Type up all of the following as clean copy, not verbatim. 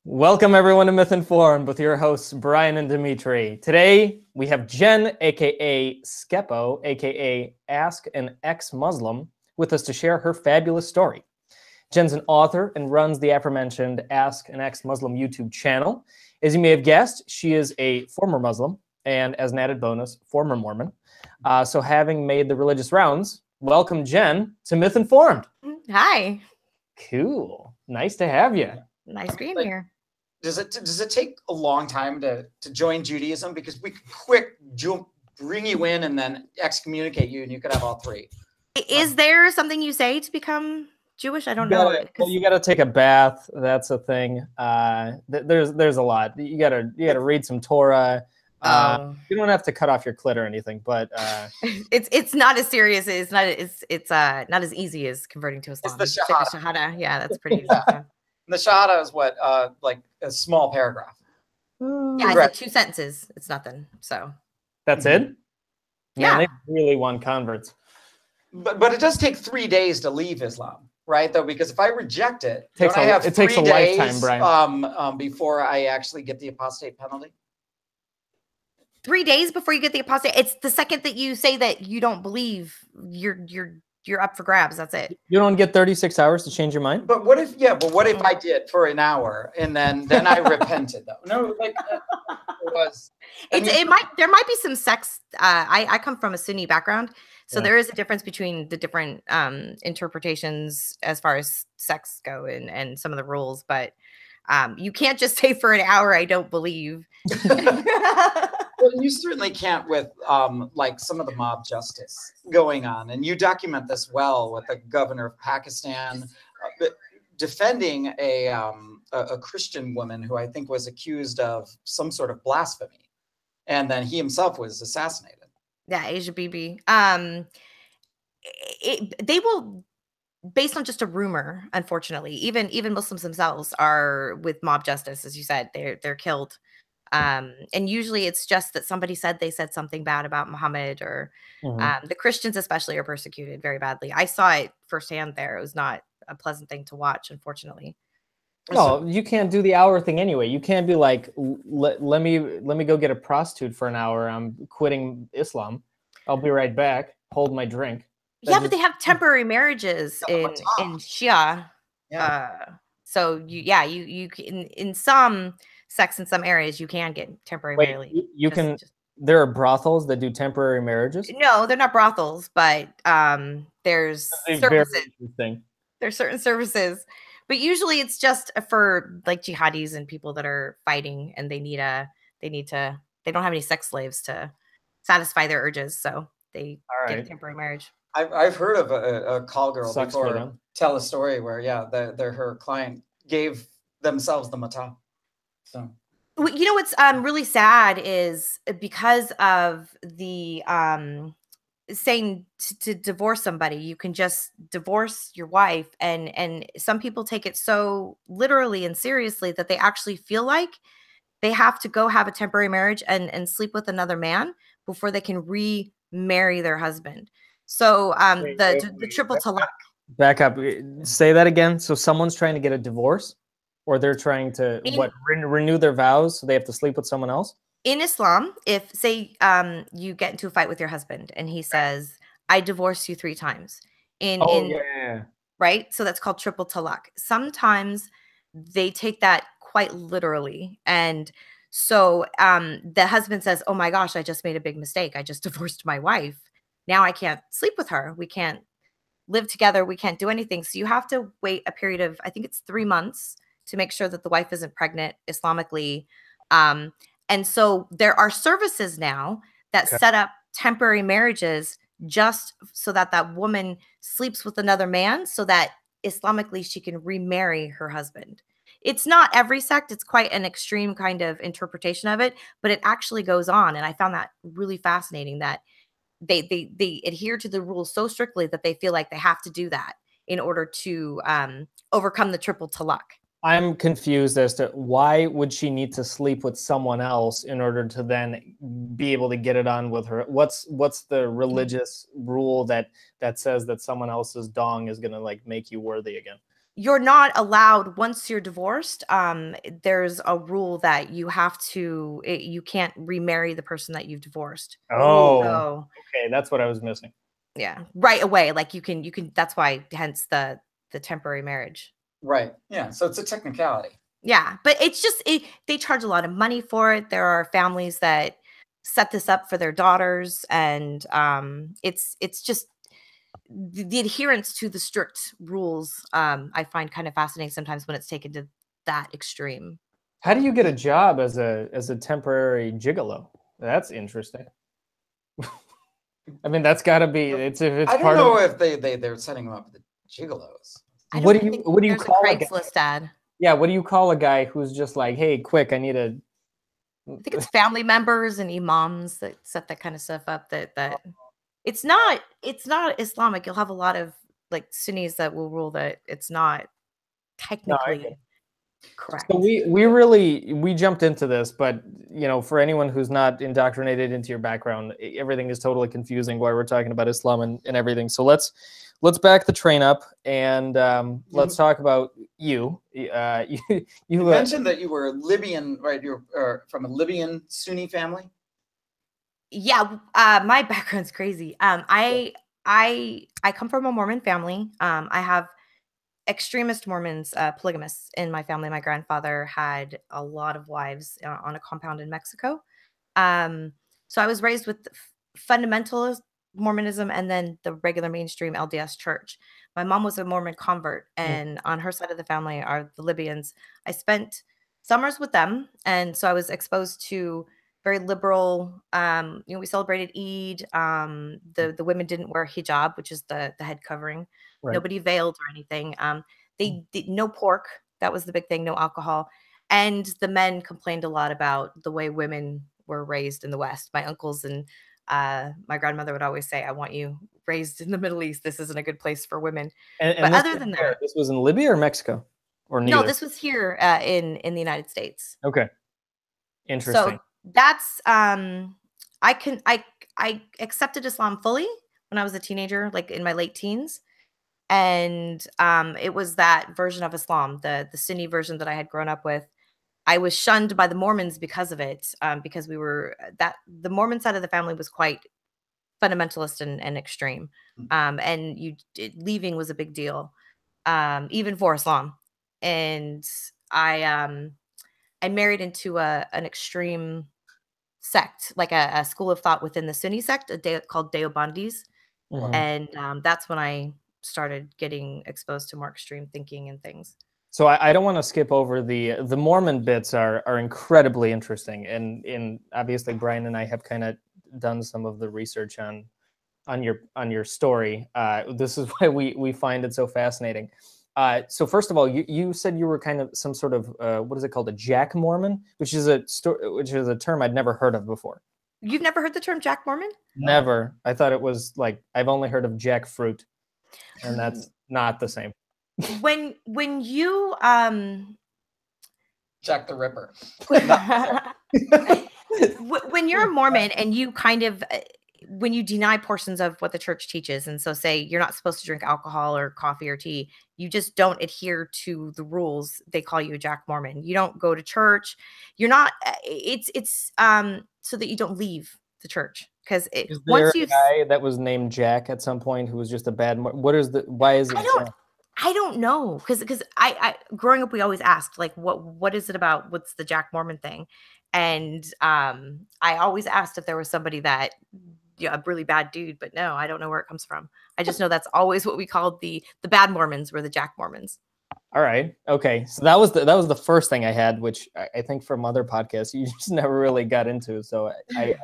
Welcome everyone to Mythinformed with your hosts Brian and Dimitri. Today we have Jen, aka Skepo, aka Ask an Ex-Muslim, with us to share her fabulous story. Jen's an author and runs the aforementioned Ask an Ex-Muslim YouTube channel. As you may have guessed, she is a former Muslim and, as an added bonus, former Mormon. So having made the religious rounds, welcome Jen to Mythinformed. Hi. Cool. Nice to have you. Nice being here. Does it take a long time to join Judaism? Because we could quick bring you in and then excommunicate you, and you could have all three. Is there something you say to become Jewish? I don't know. Well, you got to take a bath. That's a thing. There's a lot. You gotta read some Torah. You don't have to cut off your clit or anything, but it's not as serious. It's not as easy as converting to Islam. It's the Shahada. Shahada. Yeah, that's pretty easy. The Shahada is what, like a small paragraph. Yeah, it's like 2 sentences. It's nothing. So that's it. Yeah, man, they really want converts. But it does take 3 days to leave Islam, right? Though, because if I reject it, takes a lifetime, Brian. Before I actually get the apostate penalty. 3 days before you get the apostate. It's the second that you say that you don't believe, you're up for grabs. That's it. You don't get 36 hours to change your mind. But what if? Yeah, but what if I did for an hour and then I repented though? No, like it was. There might be some sex. I come from a Sunni background, so there is a difference between the different interpretations as far as sex go and some of the rules. But you can't just say for an hour I don't believe. Well, you certainly can't with like some of the mob justice going on, and you document this well with the governor of Pakistan defending a Christian woman who I think was accused of some sort of blasphemy, and then he himself was assassinated. Yeah, Asia Bibi. They will, based on just a rumor, unfortunately, even Muslims themselves are with mob justice, as you said, they're killed. And usually it's just that somebody said they said something bad about Muhammad, or the Christians especially are persecuted very badly. I saw it firsthand there. It was not a pleasant thing to watch, unfortunately. No, you can't do the hour thing anyway. You can't be like, let me go get a prostitute for an hour. I'm quitting Islam. I'll be right back. Hold my drink. Yeah, but they have temporary marriages in Shia. Yeah. So you can, in some sects in some areas, you can get temporary marriage. There are brothels that do temporary marriages? No, they're not brothels, but there's services. There's certain services, but usually it's just for like jihadis and people that are fighting, and they don't have any sex slaves to satisfy their urges, so they get a temporary marriage. I've heard of a call girl before tell a story where her client gave themselves the matah. So, you know what's really sad is because of the saying to divorce somebody, you can just divorce your wife, and some people take it so literally and seriously that they actually feel like they have to go have a temporary marriage and sleep with another man before they can remarry their husband. So the triple talaq. Back up. Say that again. So someone's trying to get a divorce? Or they're trying to renew their vows, so they have to sleep with someone else? In Islam, if say you get into a fight with your husband and he says, "I divorced you 3 times," right? So that's called triple talaq. Sometimes they take that quite literally, and so the husband says, "Oh my gosh, I just made a big mistake. I just divorced my wife. Now I can't sleep with her. We can't live together. We can't do anything." So you have to wait a period of, I think it's 3 months, to make sure that the wife isn't pregnant Islamically. And so there are services now that set up temporary marriages just so that that woman sleeps with another man so that Islamically she can remarry her husband. It's not every sect. It's quite an extreme kind of interpretation of it, but it actually goes on. And I found that really fascinating that they adhere to the rules so strictly that they feel like they have to do that in order to overcome the triple talaq. I'm confused as to why would she need to sleep with someone else in order to then be able to get it on with her? What's the religious rule that says that someone else's dong is gonna like make you worthy again? you're not allowed, once you're divorced, there's a rule that you have to, you can't remarry the person that you've divorced. Oh, So, okay, that's what I was missing. yeah, right away. Like you can, that's why, hence the temporary marriage. Right. Yeah. So it's a technicality. Yeah, but it's just, they charge a lot of money for it. There are families that set this up for their daughters, and it's just the adherence to the strict rules. I find kind of fascinating sometimes when it's taken to that extreme. How do you get a job as a temporary gigolo? That's interesting. I mean, that's got to be. It's if it's I don't part know of. if they're setting them up with the gigolos. What do you There's call a a guy? Craigslist ad? Yeah, what do you call a guy who's just like, hey, quick, I need a. I think it's family members and imams that set that kind of stuff up. That it's not Islamic. You'll have a lot of like Sunnis that will rule that it's not technically correct. So we jumped into this, but you know, for anyone who's not indoctrinated into your background, everything is totally confusing why we're talking about Islam and everything. So let's back the train up and let's talk about you. You mentioned that you were Libyan, right? You're from a Libyan Sunni family. Yeah, my background's crazy. I come from a Mormon family. I have extremist Mormons, polygamists in my family. My grandfather had a lot of wives on a compound in Mexico. So I was raised with fundamentalist Mormonism and then the regular mainstream LDS church. My mom was a Mormon convert, and on her side of the family are the Libyans. I spent summers with them, and so I was exposed to very liberal. We celebrated Eid. The women didn't wear hijab, which is the head covering. Right. Nobody veiled or anything. They did no pork. That was the big thing. No alcohol. And the men complained a lot about the way women were raised in the West. My uncles and my grandmother would always say, "I want you raised in the Middle East. This isn't a good place for women." And but other than that, this was in Libya or Mexico, or neither? No, this was here in the United States. Okay, interesting. So that's I accepted Islam fully when I was a teenager, like in my late teens. And it was that version of Islam, the Sunni version that I had grown up with. I was shunned by the Mormons because of it, because we were the Mormon side of the family was quite fundamentalist and extreme, and leaving was a big deal, even for Islam. And I married into an extreme sect, like a school of thought within the Sunni sect, called Deobandis, and that's when I started getting exposed to more extreme thinking and things. So I don't want to skip over the Mormon bits are incredibly interesting, and obviously Brian and I have kind of done some of the research on your story. This is why we find it so fascinating. So first of all, you said you were kind of some sort of what is it called, a Jack Mormon, which is a term I'd never heard of before. You've never heard the term Jack Mormon? Never. I thought it was like, I've only heard of jackfruit, and that's not the same. When you Jack the Ripper. When you're a Mormon and you kind of when you deny portions of what the church teaches, and so say you're not supposed to drink alcohol or coffee or tea, you just don't adhere to the rules, they call you a Jack Mormon. You don't go to church. You're not. It's so that you don't leave the church, because once you guy that was named Jack at some point who was just a bad. Why is it? I don't know, because I growing up we always asked, like, what is it about, what's the Jack Mormon thing, and I always asked if there was somebody that, a really bad dude, but no, I don't know where it comes from. I just know that's always what we called the bad Mormons were the Jack Mormons. All right, okay, so that was the first thing I had, which I think from other podcasts you just never really got into. So I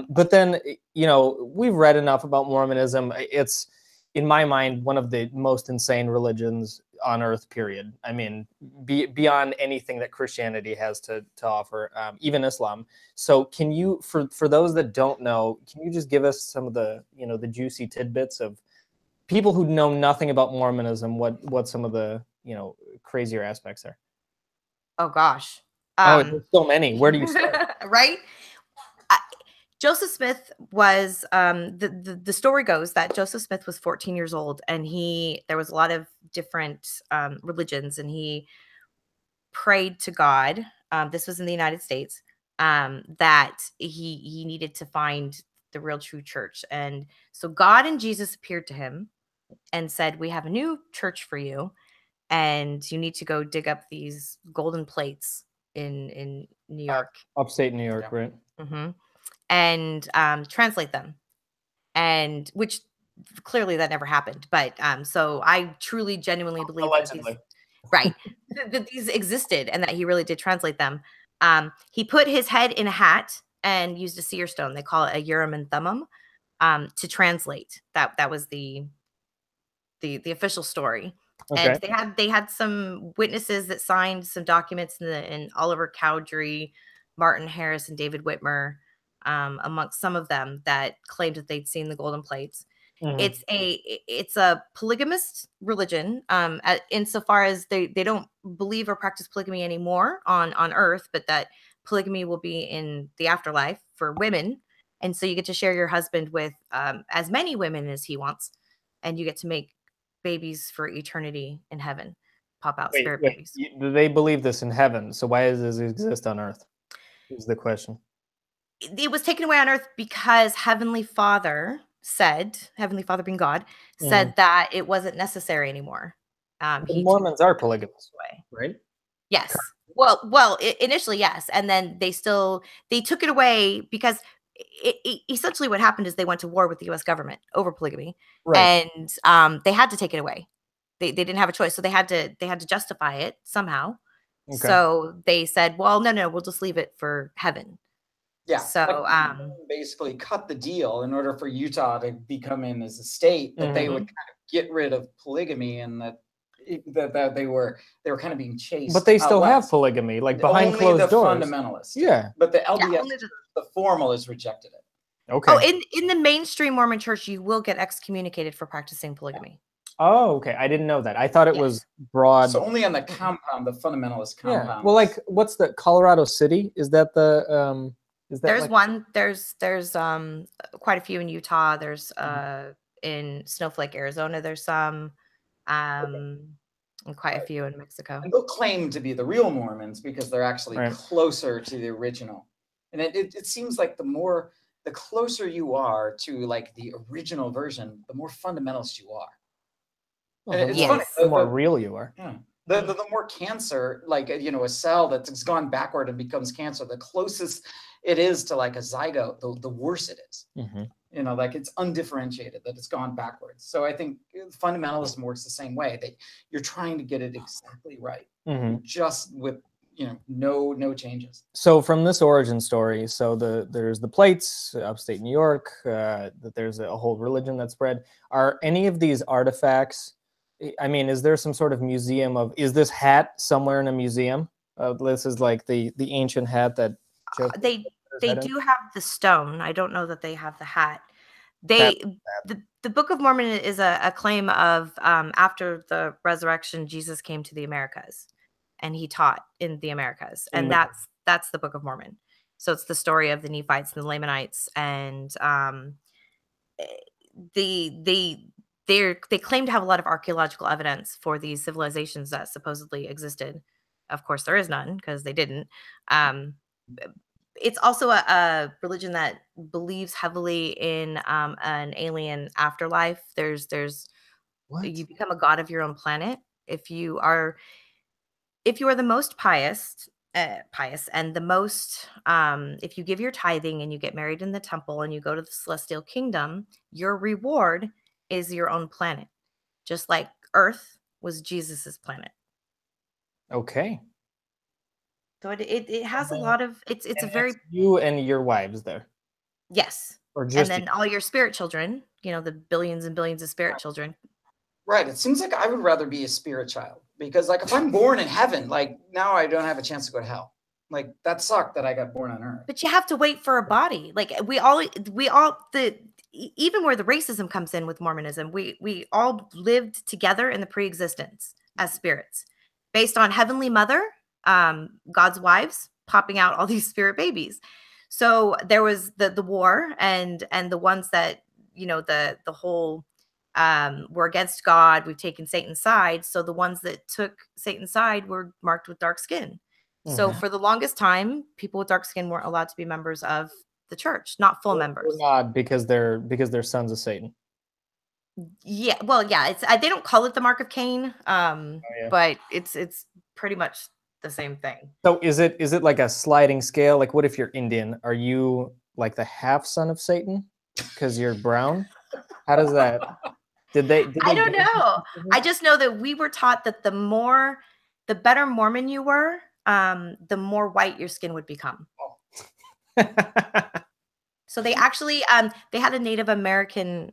but then we've read enough about Mormonism. It's, in my mind, one of the most insane religions on earth, period. I mean, beyond anything that Christianity has to offer, even Islam. So can you, for those that don't know, can you just give us some of the, the juicy tidbits of people who know nothing about Mormonism, what some of the, crazier aspects are? Oh, gosh. There's so many. Where do you start? Right? Joseph Smith was the story goes that Joseph Smith was 14 years old, and there was a lot of different religions, and he prayed to God. This was in the United States, that he needed to find the real true church. And so God and Jesus appeared to him and said, we have a new church for you, and you need to go dig up these golden plates in New York, upstate New York, Yeah. right? hmm and translate them, and which clearly that never happened. But so I truly genuinely believe that these, Allegedly. right, that these existed and that he really did translate them. He put his head in a hat and used a seer stone. They call it a Urim and Thummim, to translate. That was the official story. Okay. And they had some witnesses that signed some documents, in Oliver Cowdery, Martin Harris, and David Whitmer, amongst some of them, that claimed that they'd seen the golden plates. Mhm. It's a polygamist religion, insofar as they don't believe or practice polygamy anymore on Earth, but that polygamy will be in the afterlife for women, and so you get to share your husband with as many women as he wants, and you get to make babies for eternity in heaven, pop out spirit babies. Do they believe this in heaven? So why does this exist on Earth? Is the question. It was taken away on Earth because Heavenly Father being God, said that it wasn't necessary anymore. The Mormons are polygamous, right? Yes. Well, initially, yes. And then they took it away because essentially what happened is they went to war with the U.S. government over polygamy, Right. and they had to take it away. They didn't have a choice, so they had to justify it somehow. Okay. So they said, well, no, we'll just leave it for heaven. Yeah. So basically cut the deal in order for Utah to become in as a state, that they would kind of get rid of polygamy, and that they were kind of being chased. But they still have polygamy, like behind closed doors. Only the fundamentalists. Yeah. But the LDS, the formal, has rejected it. Okay. Oh, in the mainstream Mormon church, you will get excommunicated for practicing polygamy. Oh, okay. I didn't know that. I thought it was broad. So only on the compound, the fundamentalist compound. Yeah. Well, like, what's the Colorado City? Is that the There's one. There's quite a few in Utah. There's in Snowflake, Arizona. There's some, and quite a few in Mexico. And they'll claim to be the real Mormons because they're actually closer to the original. And it seems like the closer you are to like the original version, the more fundamentalist you are. Well, the more real you are. Yeah. The more cancer, like, a cell that's gone backward and becomes cancer, the closest it is to like a zygote, the worse it is. Like it's undifferentiated, that it's gone backwards. So I think fundamentalism works the same way. You're trying to get it exactly right, just with no changes. So from this origin story, so there's the plates, upstate New York, that there's a whole religion that spread. Are any of these artifacts? I mean, is there some sort of museum is this hat somewhere in a museum? This is like the ancient hat that they do have the stone. I don't know that they have the hat. The Book of Mormon is a claim of after the resurrection, Jesus came to the Americas, and he taught in the Americas, and that's the Book of Mormon. So it's the story of the Nephites and the Lamanites, and they claim to have a lot of archaeological evidence for these civilizations that supposedly existed. Of course, there is none because they didn't. It's also a religion that believes heavily in an alien afterlife. There's you become a god of your own planet if you are the most pious and the most if you give your tithing and you get married in the temple and you go to the celestial kingdom, your reward is your own planet, just like Earth was Jesus's planet. Okay. So it has a lot of it's a very you and your wives there. Yes. Or just and then all your spirit children, the billions and billions of spirit children. Right. It seems like I would rather be a spirit child, because like if I'm born in heaven, like now I don't have a chance to go to hell. Like that sucked that I got born on Earth. But you have to wait for a body. Like even where the racism comes in with Mormonism, we all lived together in the pre-existence as spirits, based on Heavenly Mother, God's wives popping out all these spirit babies. So there was the war, and the ones that, you know, the whole we're against God, we've taken Satan's side. So the ones that took Satan's side were marked with dark skin. So for the longest time, people with dark skin weren't allowed to be members of the church, not full members. Not because they're sons of Satan. Yeah, well, yeah, it's they don't call it the mark of Cain, but it's pretty much the same thing. So is it like a sliding scale? Like, what if you're Indian? Are you like the half son of Satan because you're brown? How does that? I don't know. I just know that we were taught that the better Mormon you were, the more white your skin would become. So they actually they had a Native American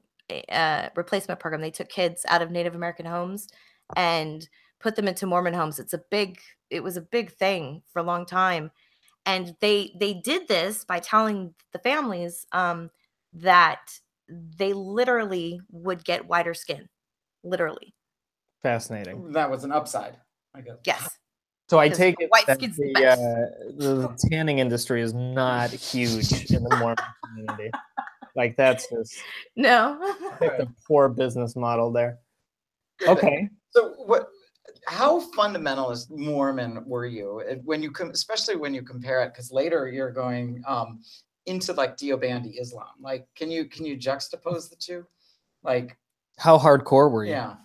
replacement program. They took kids out of Native American homes and put them into Mormon homes. It was a big thing for a long time. And they did this by telling the families that they literally would get whiter skin. Literally. Fascinating. That was an upside, I guess. Yes. So I take it white that skin's the tanning industry is not huge in the Mormon community. Like, that's just no. the poor business model there. Okay. So how fundamentalist Mormon were you when you especially when you compare it? Because later you're going into like Deobandi Islam. Like, can you juxtapose the two? Like, how hardcore were you? Yeah.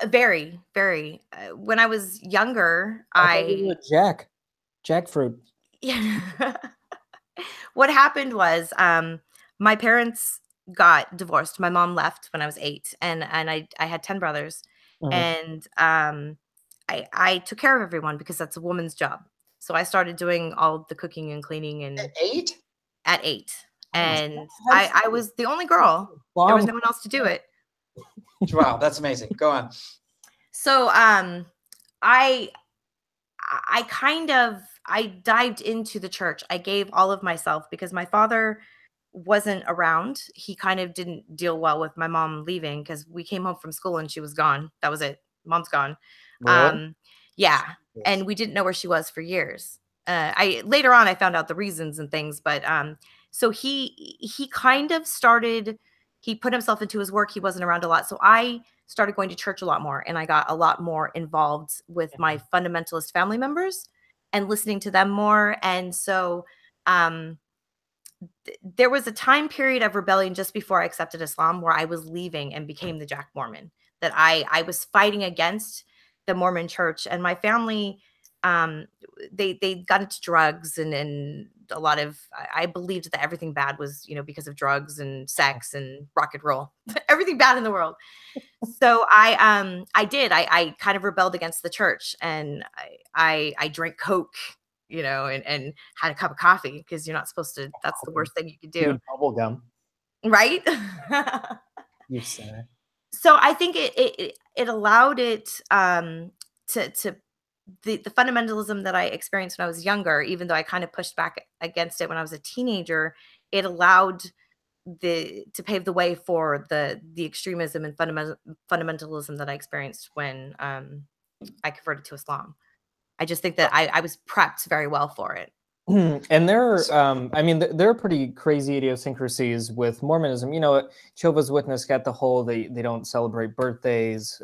Very, very. When I was younger, jackfruit. Yeah. What happened was, my parents got divorced. My mom left when I was 8, and I had 10 brothers, and I took care of everyone because that's a woman's job. So I started doing all the cooking and cleaning. And at 8? At 8, and I was the only girl. There was no one else to do it. Wow, that's amazing. Go on. So I dived into the church. I gave all of myself because my father wasn't around. He kind of didn't deal well with my mom leaving because we came home from school and she was gone. That was it. Mom's gone. Really? Yeah. And we didn't know where she was for years. Later on I found out the reasons and things, but so he kind of started, he put himself into his work. He wasn't around a lot. So I started going to church a lot more, and I got a lot more involved with my fundamentalist family members and listening to them more. And so there was a time period of rebellion just before I accepted Islam where I was leaving and became the Jack Mormon, that I was fighting against the Mormon church. And my family, they got into drugs and a lot of, I believed that everything bad was, because of drugs and sex and rock and roll, everything bad in the world. So I kind of rebelled against the church, and I drank Coke, and had a cup of coffee, because you're not supposed to, that's the worst thing you could do. Bubble gum. Right? You said. So I think it allowed it to the fundamentalism that I experienced when I was younger, even though I kind of pushed back against it when I was a teenager, it allowed to pave the way for the extremism and fundamentalism that I experienced when I converted to Islam. I just think that I was prepped very well for it. And there are pretty crazy idiosyncrasies with Mormonism. Jehovah's Witness got the whole, they don't celebrate birthdays.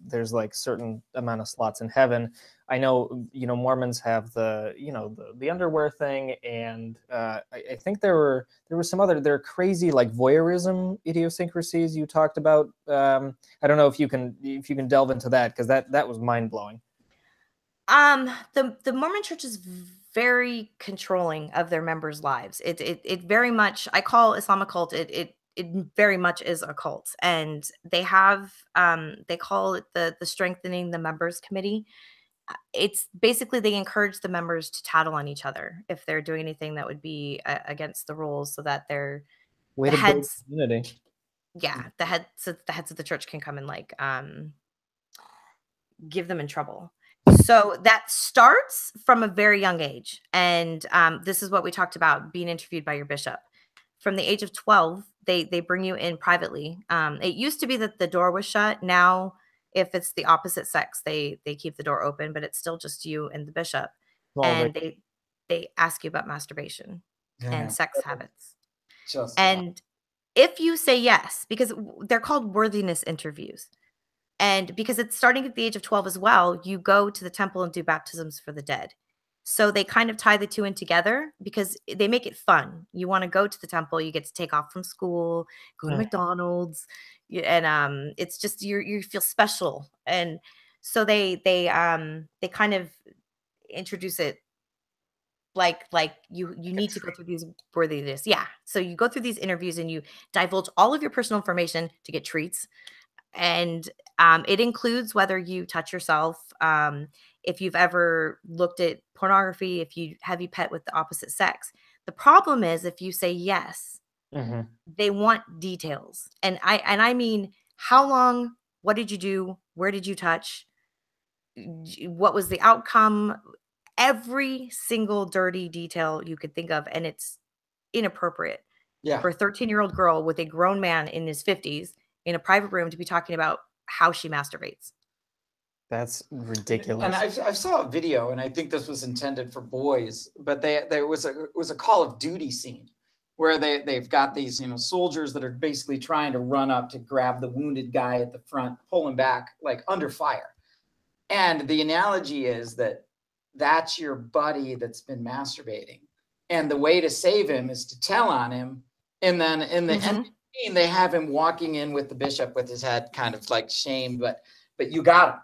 There's like certain amount of slots in heaven. I know, Mormons have the underwear thing, and I think there were some other crazy like voyeurism idiosyncrasies you talked about. I don't know if you can delve into that, because that was mind blowing. The Mormon Church is very controlling of their members' lives. It very much, I call Islam a cult. It very much is a cult, and they have they call it the Strengthening the Members Committee. It's basically, they encourage the members to tattle on each other if they're doing anything that would be against the rules, so that they're the heads. Yeah, the heads of the church can come and like give them in trouble. So that starts from a very young age. And this is what we talked about, being interviewed by your bishop. From the age of 12, they bring you in privately. It used to be that the door was shut. Now, if it's the opposite sex, they keep the door open, but it's still just you and the bishop. And they ask you about masturbation and sex habits. Just And if you say yes, because they're called worthiness interviews, and because it's starting at the age of 12 as well, you go to the temple and do baptisms for the dead. So they kind of tie the two in together because they make it fun. You want to go to the temple, you get to take off from school, go to McDonald's, and it's just you feel special. And so they kind of introduce it like you need to go through these worthiness. Yeah. So you go through these interviews and you divulge all of your personal information to get treats. And it includes whether you touch yourself, if you've ever looked at pornography, if you have you pet with the opposite sex. The problem is if you say yes, they want details. And I mean, how long, what did you do? Where did you touch? What was the outcome? Every single dirty detail you could think of. And it's inappropriate for a 13-year-old girl with a grown man in his 50s in a private room to be talking about how she masturbates. That's ridiculous. And I saw a video, and I think this was intended for boys, but there was a Call of Duty scene where they've got these soldiers that are basically trying to run up to grab the wounded guy at the front, pull him back like under fire. And the analogy is that that's your buddy that's been masturbating, and the way to save him is to tell on him, and then in the end scene, they have him walking in with the bishop with his head kind of like shamed, but you got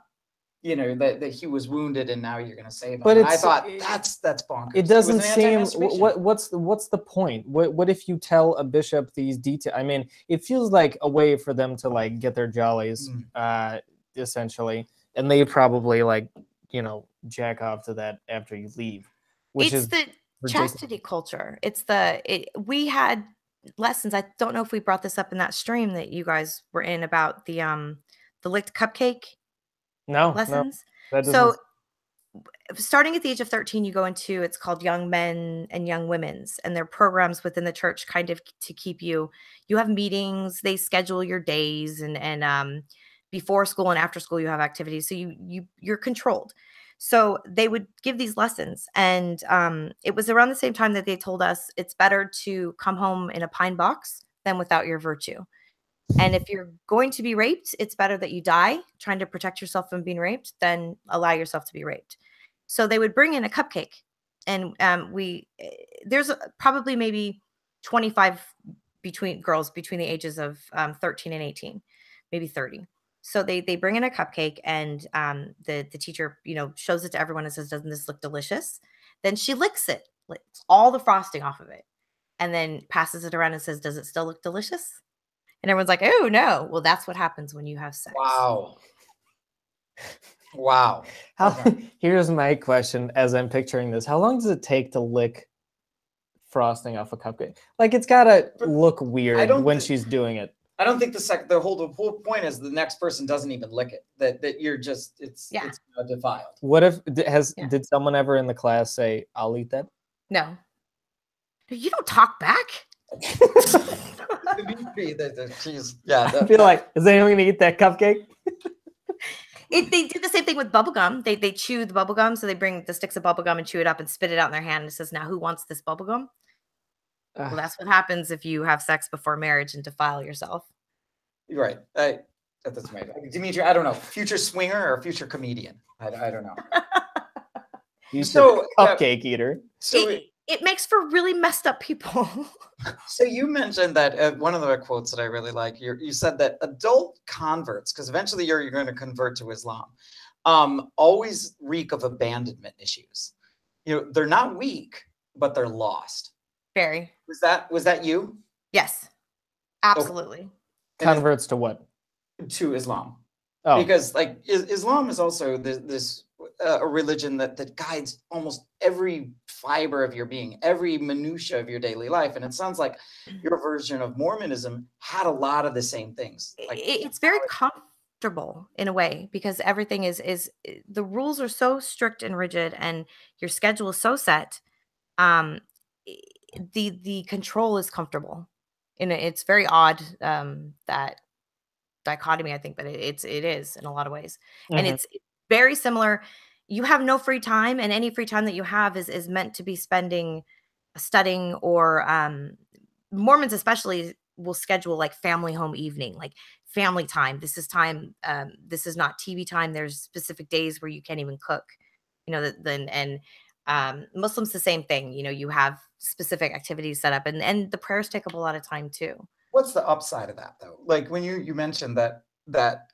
him, that he was wounded and now you're going to save him. But I thought that's bonkers. It doesn't seem, what's the point? What if you tell a bishop these details? I mean, it feels like a way for them to like get their jollies, essentially, and they probably like jack off to that after you leave, which is the ridiculous. Chastity culture. We had lessons. I don't know if we brought this up in that stream that you guys were in about the licked cupcake lessons. No, so starting at the age of 13, you go into, it's called Young Men and Young Women's, and they're programs within the church kind of to keep you have meetings, they schedule your days, and before school and after school you have activities, so you're controlled. So they would give these lessons, and it was around the same time that they told us it's better to come home in a pine box than without your virtue. And if you're going to be raped, it's better that you die trying to protect yourself from being raped than allow yourself to be raped. So they would bring in a cupcake, and there's probably maybe 25 girls between the ages of 13 and 18, maybe 30. So they bring in a cupcake, and the teacher, shows it to everyone and says, "Doesn't this look delicious?" Then she licks it, licks all the frosting off of it, and then passes it around and says, "Does it still look delicious?" And everyone's like, "Oh no." Well, that's what happens when you have sex. Wow. Here's my question as I'm picturing this. How long does it take to lick frosting off a cupcake? Like, it's gotta look weird when she's doing it. I don't think the whole point is the next person doesn't even lick it. That you're just it's defiled. What if did someone ever in the class say, "I'll eat that"? No. You don't talk back. I feel like, is anyone gonna eat that cupcake? They do the same thing with bubble gum. They chew the bubble gum, so they bring the sticks of bubble gum and chew it up and spit it out in their hand, and it says, "Now who wants this bubble gum?" Well, that's what happens if you have sex before marriage and defile yourself. You're right. That's right. Dimitri, I don't know. Future swinger or future comedian? I don't know. Cupcake eater. So it makes for really messed up people. So you mentioned that one of the quotes that I really like. You said that adult converts, because eventually you're going to convert to Islam, always reek of abandonment issues. They're not weak, but they're lost. Very. Was that you? Yes, absolutely. Okay. Converts to what? To Islam. Oh. Because like Islam is also this a religion that guides almost every fiber of your being, every minutia of your daily life. And it sounds like your version of Mormonism had a lot of the same things. Like, it's very comfortable in a way, because everything is the rules are so strict and rigid, and your schedule is so set. The control is comfortable, and it's very odd, that dichotomy, I think, but it is in a lot of ways. And it's very similar. you have no free time, and any free time that you have is meant to be spending studying, or Mormons especially will schedule like family home evening, like family time. This is time. This is not TV time. There's specific days where you can't even cook. You know, and Muslims the same thing. You know, you have specific activities set up, and the prayers take up a lot of time too. What's the upside of that though? Like when you mentioned that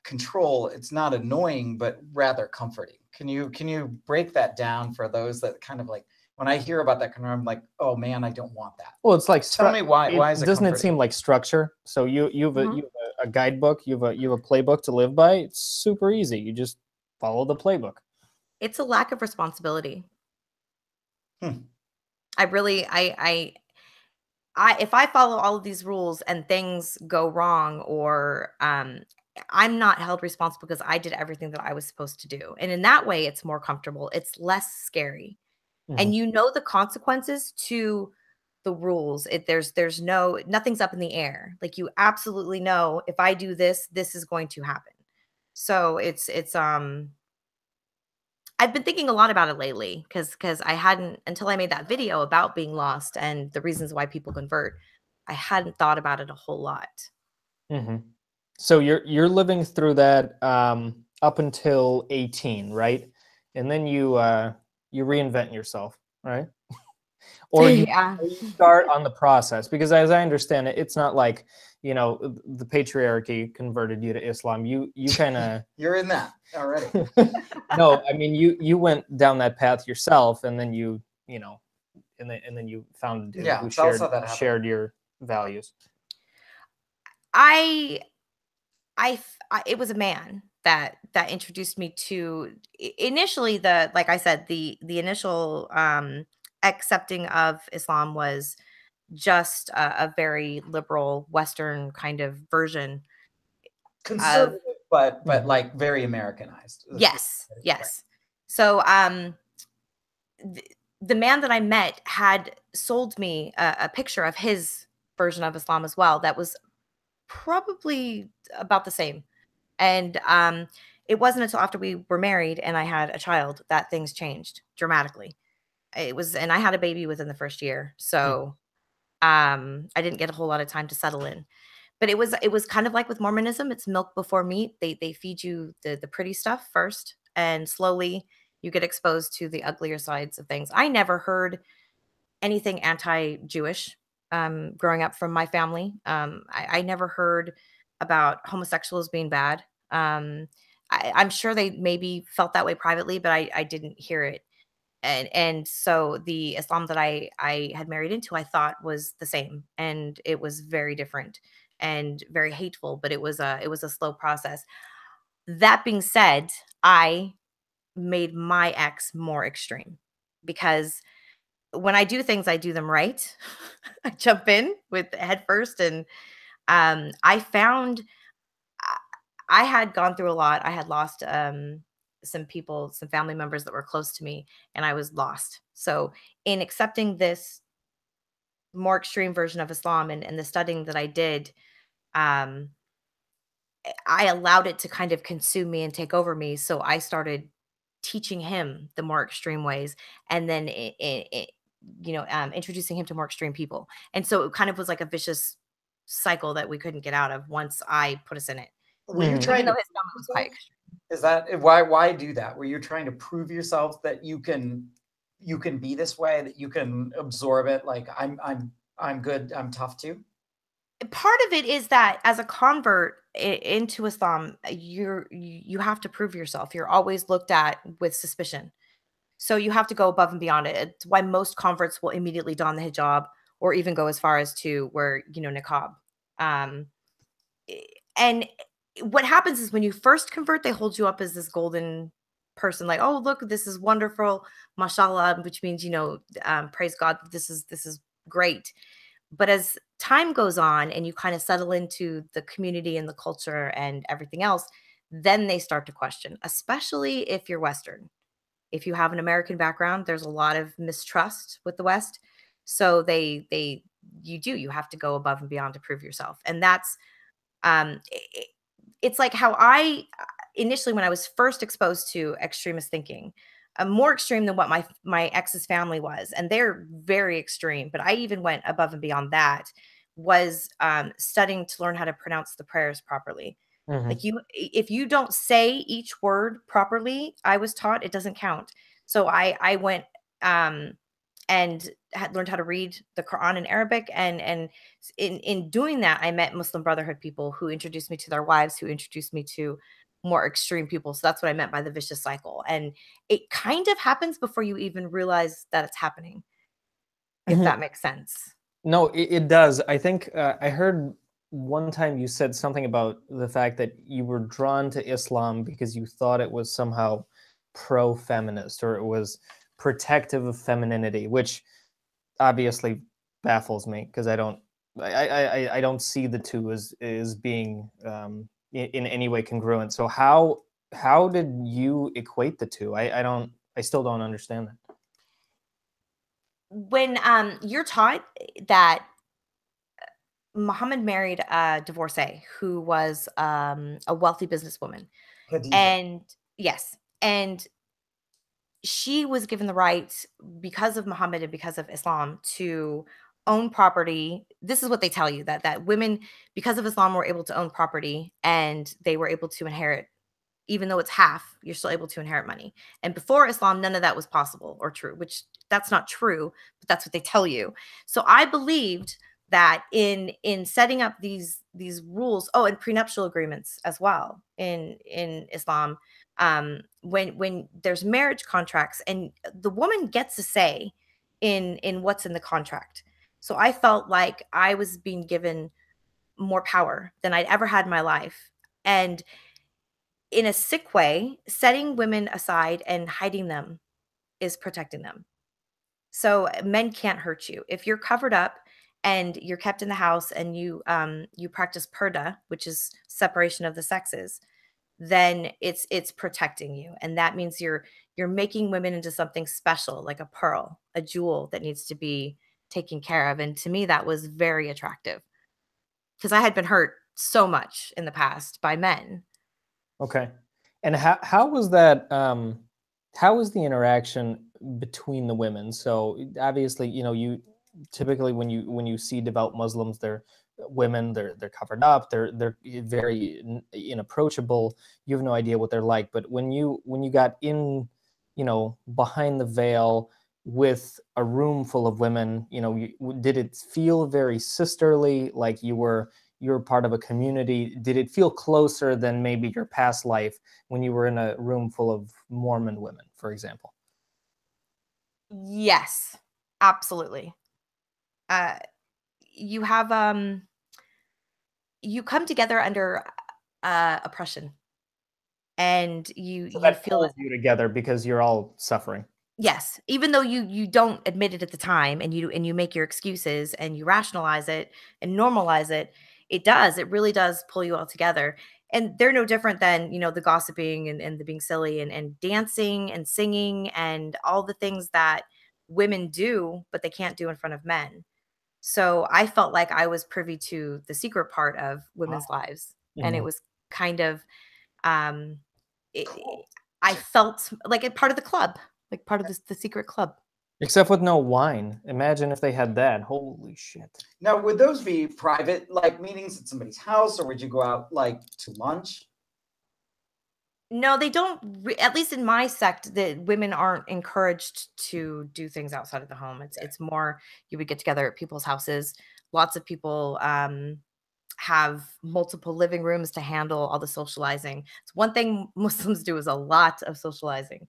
control, it's not annoying, but rather comforting. Can you break that down for those that kind of like, when I hear about that, I'm like, oh man, I don't want that. Well, it's like, tell me why is it doesn't comforting? it seem like structure? So you have a guidebook, you have a playbook to live by. It's super easy. You just follow the playbook. It's a lack of responsibility. I if I follow all of these rules and things go wrong, or I'm not held responsible because I did everything that I was supposed to do. And in that way, it's more comfortable. It's less scary. And you know the consequences to the rules. There's nothing's up in the air. Like you absolutely know, if I do this, this is going to happen. So it's I've been thinking a lot about it lately, because I hadn't, until I made that video about being lost and the reasons why people convert, I hadn't thought about it a whole lot. So you're living through that up until 18, right? And then you reinvent yourself, right? Or you start on the process, because as I understand it, it's not like, you know, the patriarchy converted you to Islam. You kind of you're in that already. No, I mean you went down that path yourself, and then you know, and then you found a dude who shared your values. It was a man that introduced me to, initially, like I said, the initial accepting of Islam was just a very liberal Western kind of version. Conservative, but like very Americanized. Yes. So the man that I met had sold me a picture of his version of Islam as well. That was probably about the same. And it wasn't until after we were married and I had a child that things changed dramatically. And I had a baby within the first year. So I didn't get a whole lot of time to settle in. But it was kind of like with Mormonism. It's milk before meat. They feed you the pretty stuff first, and slowly you get exposed to the uglier sides of things. I never heard anything anti-Jewish growing up from my family. I never heard about homosexuals being bad. I'm sure they maybe felt that way privately, but I didn't hear it. And so the Islam that I had married into, I thought was the same, and it was very different and very hateful, but it was a slow process. That being said, I made my ex more extreme, because when I do things, I do them right. I jump in with head first, and I found I had gone through a lot. I had lost some people, some family members that were close to me, and I was lost. So in accepting this more extreme version of Islam, and the studying that I did, I allowed it to kind of consume me and take over me. So I started teaching him the more extreme ways, and then introducing him to more extreme people. And so it kind of was like a vicious cycle that we couldn't get out of once I put us in it. Were you trying to? Was quite extreme. Is that why do that? Were you trying to prove yourself that you can be this way, that you can absorb it? Like I'm good, I'm tough too. Part of it is that as a convert into Islam, you have to prove yourself. You're always looked at with suspicion. So you have to go above and beyond it. It's why most converts will immediately don the hijab, or even go as far as to wear, niqab. And what happens is, when you first convert, they hold you up as this golden person, like, oh, look, this is wonderful, mashallah, which means, praise God, this is great. But as time goes on and you kind of settle into the community and the culture and everything else, then they start to question, especially if you're Western. If you have an American background, there's a lot of mistrust with the West. So you have to go above and beyond to prove yourself. And that's, it's like how I initially, when I was first exposed to extremist thinking, more extreme than what my ex's family was, and they're very extreme. But I even went above and beyond that. Was studying to learn how to pronounce the prayers properly. Like if you don't say each word properly, I was taught it doesn't count. So I went and had learned how to read the Quran in Arabic, and in doing that, I met Muslim Brotherhood people who introduced me to their wives, who introduced me to more extreme people. So that's what I meant by the vicious cycle. And it kind of happens before you even realize that it's happening, if that makes sense. No, it does. I think I heard one time you said something about the fact that you were drawn to Islam because you thought it was somehow pro-feminist, or it was protective of femininity, which obviously baffles me because I don't see the two as being in any way congruent. So how did you equate the two? I still don't understand that. When you're taught that Muhammad married a divorcee who was a wealthy businesswoman, Khadijah. and yes, and she was given the right, because of Muhammad and because of Islam, to own property. This is what they tell you, that women, because of Islam, were able to own property, and they were able to inherit. Even though it's half, you're still able to inherit money. And before Islam, none of that was possible or true, which that's not true, but that's what they tell you. So I believed that in setting up these rules, and prenuptial agreements as well in Islam, when there's marriage contracts, and the woman gets a say in what's in the contract. So I felt like I was being given more power than I'd ever had in my life. And in a sick way, setting women aside and hiding them is protecting them. So men can't hurt you if you're covered up and you're kept in the house, and you practice purdah, which is separation of the sexes. Then it's protecting you, and that means you're making women into something special, like a pearl, a jewel that needs to be taken care of. And to me, that was very attractive, because I had been hurt so much in the past by men. Okay. And how was that, how was the interaction between the women? So obviously, you typically when you see devout Muslims, they're women, they're covered up, they're very inapproachable. You have no idea what they're like. But when you got in, behind the veil with a room full of women, did it feel very sisterly, like you're part of a community? Did it feel closer than maybe your past life when you were in a room full of Mormon women, for example? Yes, absolutely. You have you come together under oppression, and you feel pulls you together because you're all suffering. Yes, even though you don't admit it at the time, and you make your excuses and you rationalize it and normalize it, it really does pull you all together. And they're no different than, the gossiping and the being silly and dancing and singing and all the things that women do, but they can't do in front of men. So I felt like I was privy to the secret part of women's lives. And it was kind of, um, Cool. I felt like a part of the club, like part of the secret club. Except with no wine. Imagine if they had that. Holy shit. Now, would those be private, like meetings at somebody's house, or would you go out like to lunch? No, they don't. At least in my sect, the women aren't encouraged to do things outside of the home. It's more, you would get together at people's houses. Lots of people have multiple living rooms to handle all the socializing. It's one thing Muslims do, is a lot of socializing.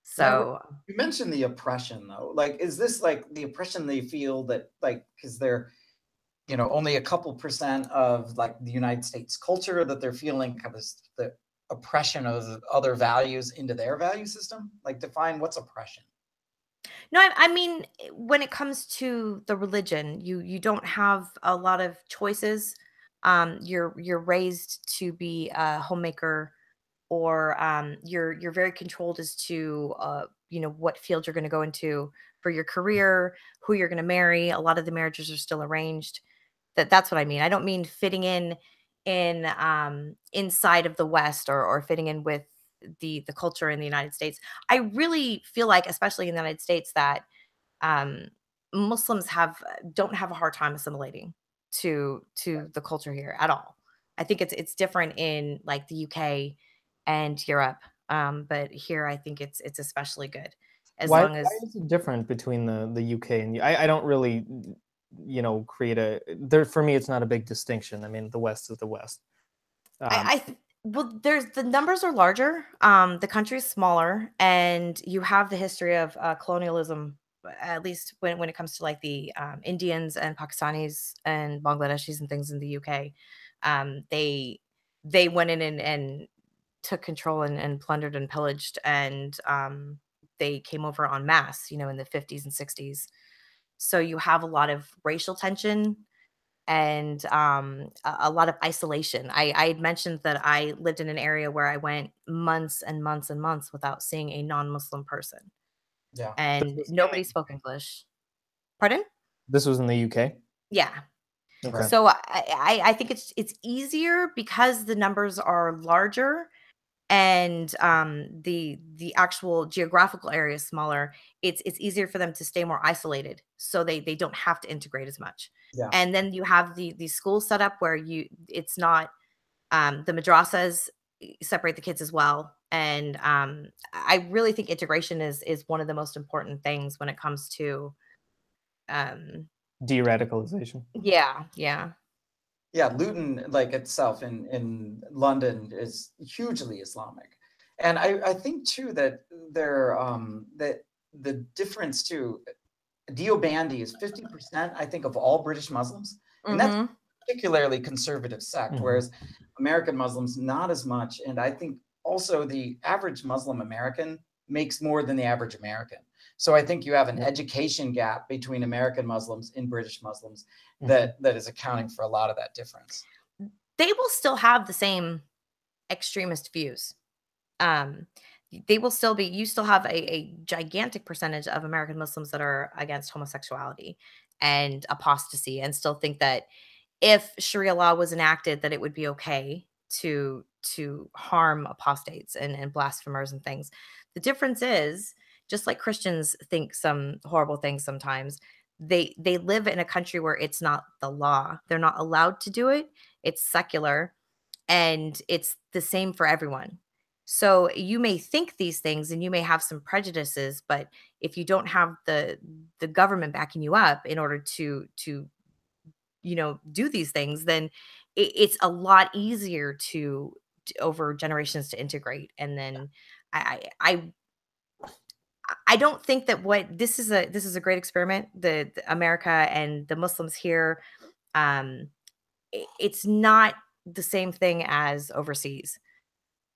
So now, you mentioned the oppression, though. Like, is this like the oppression they feel that, like, because they're, only a couple percent of like the United States culture, that they're feeling kind of the oppression of other values into their value system? Like, define what's oppression. no, I mean, when it comes to the religion, you don't have a lot of choices. You're raised to be a homemaker, or you're very controlled as to what field you're going to go into for your career, who you're going to marry. A lot of the marriages are still arranged. That's what I mean. I don't mean fitting in inside of the West, or fitting in with the culture in the United States. I really feel like, especially in the United States, that Muslims don't have a hard time assimilating to the culture here at all. I think it's different in like the UK and Europe, but here I think it's especially good. As Why long as is it different between the UK and I don't really, create there for me. It's not a big distinction. I mean, the West is the West. Well, the numbers are larger. The country is smaller, and you have the history of colonialism. At least when it comes to like the Indians and Pakistanis and Bangladeshis and things in the UK, they went in and took control and plundered and pillaged, and they came over en masse, in the 50s and 60s. So you have a lot of racial tension and a lot of isolation. I had mentioned that I lived in an area where I went months and months and months without seeing a non-Muslim person. Yeah. And nobody spoke English. Pardon? This was in the UK? Yeah. Okay. So I think it's easier because the numbers are larger and the actual geographical area is smaller. It's easier for them to stay more isolated, so they don't have to integrate as much. Yeah. And then you have the school setup where it's not the madrasas separate the kids as well. And I really think integration is one of the most important things when it comes to de-radicalization. Yeah. Yeah, Luton, like itself in London, is hugely Islamic, and I think too that that the difference too, Deobandi is 50%, I think, of all British Muslims, and that's a particularly conservative sect, whereas American Muslims not as much. And I think also the average Muslim American makes more than the average American. So I think you have an education gap between American Muslims and British Muslims that is accounting for a lot of that difference. They will still have the same extremist views. They will still be, you still have a gigantic percentage of American Muslims that are against homosexuality and apostasy, and still think that if Sharia law was enacted, that it would be okay to harm apostates and blasphemers and things. The difference is, just like Christians think some horrible things sometimes, they live in a country where it's not the law. They're not allowed to do it. It's secular, and it's the same for everyone. So you may think these things and you may have some prejudices, but if you don't have the government backing you up in order to do these things, then it's a lot easier to over generations to integrate. And then I don't think that this is a great experiment. The America and the Muslims here, it's not the same thing as overseas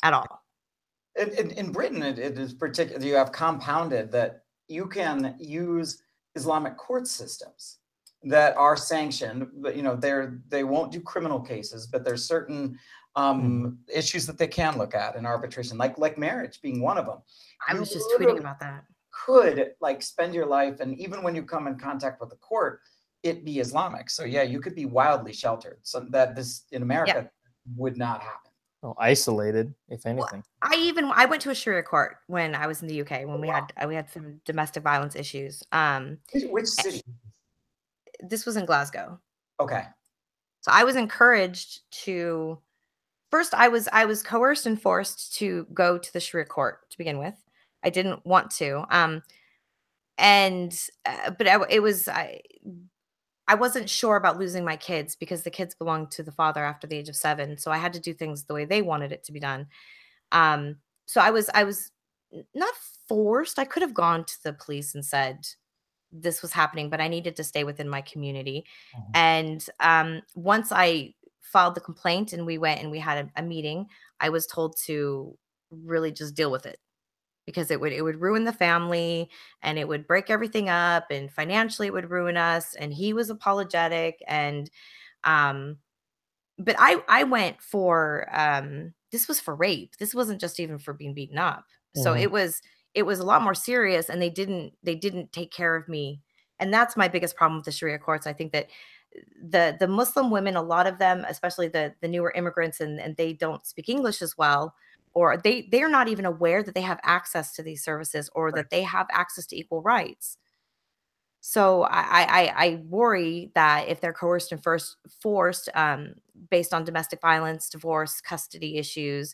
at all. In Britain, it is particular. You have compounded that you can use Islamic court systems that are sanctioned, but they won't do criminal cases, but there's certain issues that they can look at in arbitration, like marriage being one of them. I was just tweeting about that. Could spend your life, and even when you come in contact with the court, it be Islamic. So yeah, you could be wildly sheltered. So that this in America would not happen. Well, isolated, if anything. Well, I went to a Sharia court when I was in the UK when we had some domestic violence issues. Which city? This was in Glasgow. Okay. So I was encouraged to. First, I was coerced and forced to go to the Sharia court to begin with. I didn't want to, but I wasn't sure about losing my kids because the kids belonged to the father after the age of 7. So I had to do things the way they wanted it to be done. So I was not forced. I could have gone to the police and said this was happening, but I needed to stay within my community. And once I filed the complaint and we went and we had a meeting, I was told to really just deal with it, because it would ruin the family and it would break everything up, and financially it would ruin us. And he was apologetic. And but I went for this was for rape. This wasn't just even for being beaten up. So it was a lot more serious, and they didn't take care of me. And that's my biggest problem with the Sharia courts. I think that the Muslim women, a lot of them, especially the newer immigrants, and they don't speak English as well, or they're not even aware that they have access to these services, or that they have access to equal rights. So I worry that if they're coerced and forced based on domestic violence, divorce, custody issues,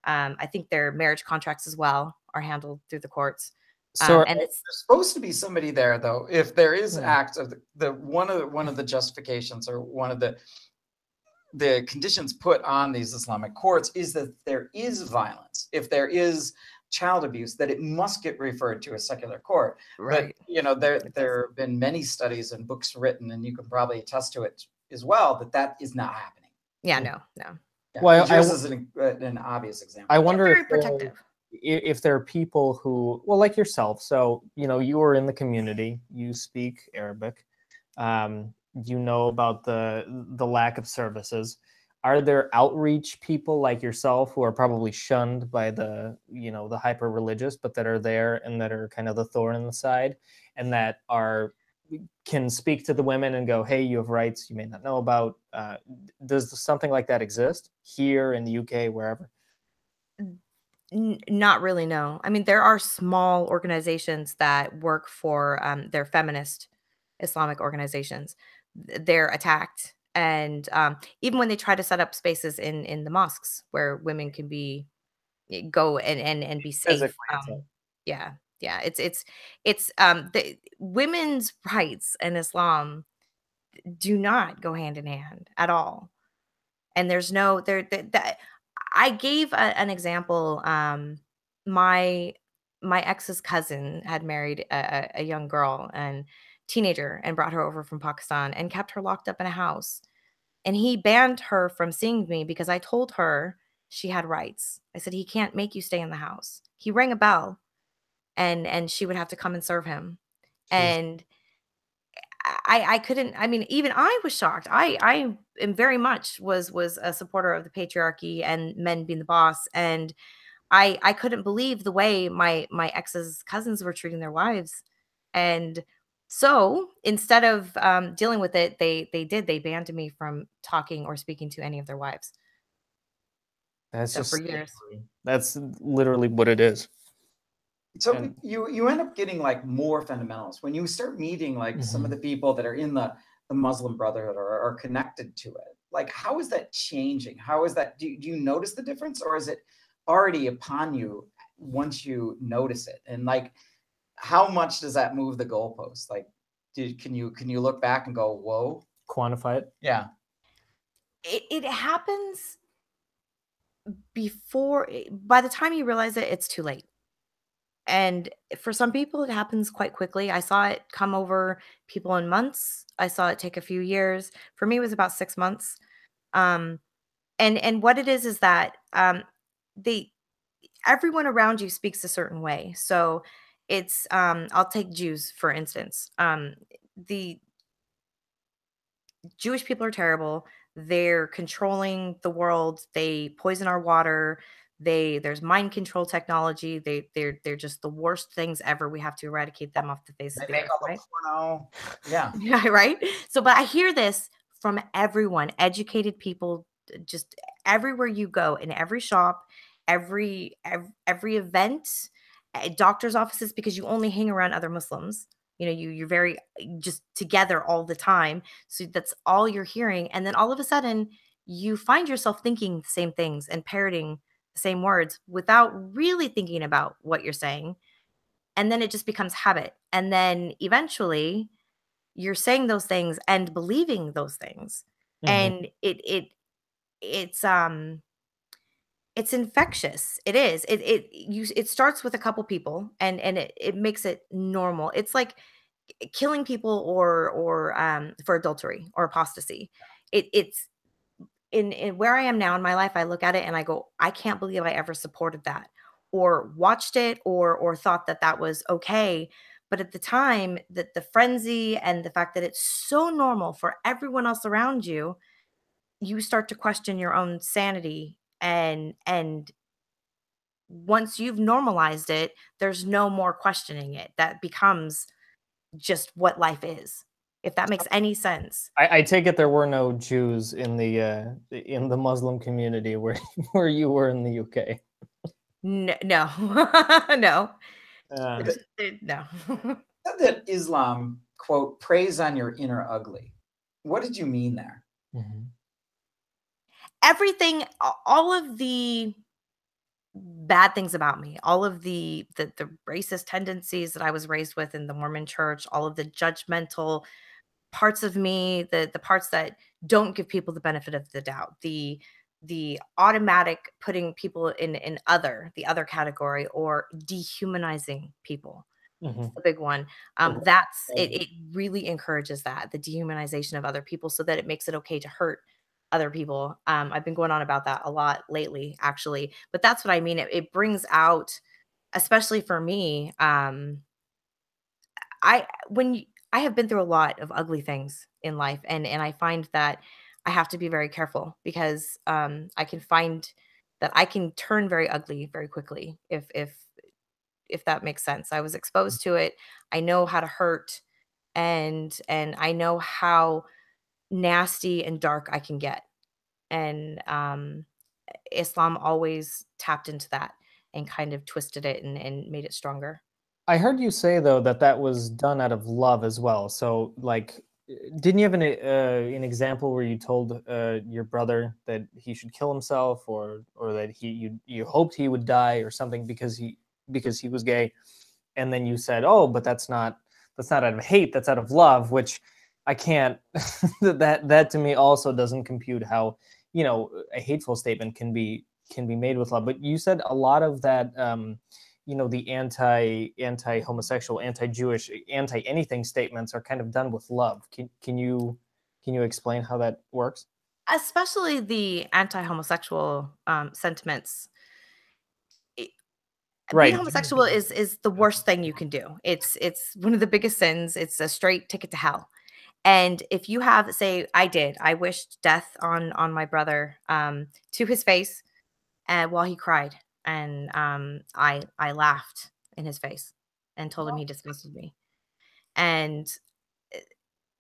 I think their marriage contracts as well are handled through the courts. So and it's there's supposed to be somebody there, though. If there is acts of the one of the justifications, or one of the conditions put on these Islamic courts, is that there is violence. If there is child abuse, that it must get referred to a secular court. right. But, you know, there have been many studies and books written, and you can probably attest to it as well, that is not happening. Yeah, no. Yeah. Well, yours is an obvious example. I wonder They're very protective. if there are people who, well, like yourself. So, you know, you are in the community, you speak Arabic, you know about the lack of services. Are there outreach people like yourself who are probably shunned by the, you know, the hyper religious, but that are there and that are kind of the thorn in the side, and that can speak to the women and go, hey, you have rights you may not know about? Does something like that exist here in the UK, wherever? Not really, no. I mean, there are small organizations that work for they're feminist Islamic organizations. They're attacked, and even when they try to set up spaces in the mosques where women can go and be safe. Yeah, it's the women's rights in Islam do not go hand in hand at all. And there's no that I gave an example. My ex's cousin had married a young girl and teenager, and brought her over from Pakistan and kept her locked up in a house. And he banned her from seeing me because I told her she had rights. I said, he can't make you stay in the house. He rang a bell, and she would have to come and serve him. Jeez. And I couldn't, I mean, even I was shocked. I am very much was a supporter of the patriarchy and men being the boss. And I couldn't believe the way my ex's cousins were treating their wives. And so instead of dealing with it, they banned me from talking or speaking to any of their wives. That's so for years. That's literally what it is. So you end up getting like more fundamentalists when you start meeting like some of the people that are in the Muslim Brotherhood or are connected to it. Like, how is that changing? How is that? Do you notice the difference, or is it already upon you once you notice it? And like, how much does that move the goalpost? Like, can you look back and go, whoa? Quantify it? Yeah. It happens before. By the time you realize it, it's too late. And for some people, it happens quite quickly. I saw it come over people in months. I saw it take a few years. For me, it was about 6 months. And what it is that everyone around you speaks a certain way. So it's I'll take Jews for instance. The Jewish people are terrible. They're controlling the world. They poison our water. There's mind control technology. They're just the worst things ever. We have to eradicate them off the face of the earth, right? Porno. Yeah. Yeah, right. So, but I hear this from everyone, educated people, just everywhere you go, in every shop, every event, doctor's offices, because you only hang around other Muslims. You know, you're very just together all the time. So that's all you're hearing. And then all of a sudden you find yourself thinking the same things and parroting the same words without really thinking about what you're saying. And then it just becomes habit. And then eventually you're saying those things and believing those things. And it's infectious. It is. It starts with a couple people and it makes it normal. It's like killing people or for adultery or apostasy. It's in where I am now in my life. I look at it and I go, I can't believe I ever supported that or watched it or thought that was okay. But at the time, that the frenzy and the fact that it's so normal for everyone else around you, you start to question your own sanity. And once you've normalized it, there's no more questioning it. That becomes just what life is, if that makes any sense. I take it there were no Jews in the Muslim community where you were in the UK. No, no. No. No. Said that Islam, quote, preys on your inner ugly. What did you mean there? Mm-hmm. Everything, all of the bad things about me, all of the racist tendencies that I was raised with in the Mormon church, all of the judgmental parts of me, the parts that don't give people the benefit of the doubt, the automatic putting people in the other category, or dehumanizing people. Mm-hmm. The big one. That's it really encourages that, the dehumanization of other people, so that it makes it okay to hurt other people. I've been going on about that a lot lately, actually, but that's what I mean. It brings out, especially for me, I have been through a lot of ugly things in life, and I find that I have to be very careful, because I can find that I can turn very ugly very quickly if that makes sense. I was exposed to it. I know how to hurt, and I know how nasty and dark I can get. And Islam always tapped into that and kind of twisted it and made it stronger. I heard you say though that that was done out of love as well. So like, didn't you have an example where you told your brother that he should kill himself, or that you hoped he would die or something because he was gay, and then you said, oh, but that's not out of hate, that's out of love, which I can't. that to me also doesn't compute how, you know, a hateful statement can be made with love. But you said a lot of that. You know, the anti-homosexual, anti-Jewish, anti-anything statements are kind of done with love. Can you explain how that works? Especially the anti-homosexual sentiments. Being Right. homosexual is the worst thing you can do. It's one of the biggest sins. It's a straight ticket to hell. And if you have, say, I wished death on my brother to his face, and while he cried, and I laughed in his face and told him he disgusted me. And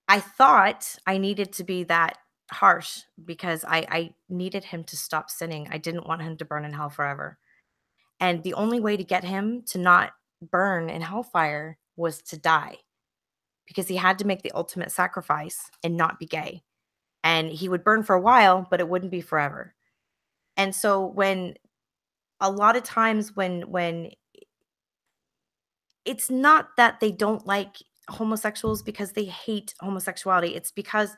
I thought I needed to be that harsh, because I needed him to stop sinning. I didn't want him to burn in hell forever. And the only way to get him to not burn in hellfire was to die, because he had to make the ultimate sacrifice and not be gay. And he would burn for a while, but it wouldn't be forever. And so when a lot of times when it's not that they don't like homosexuals because they hate homosexuality, it's because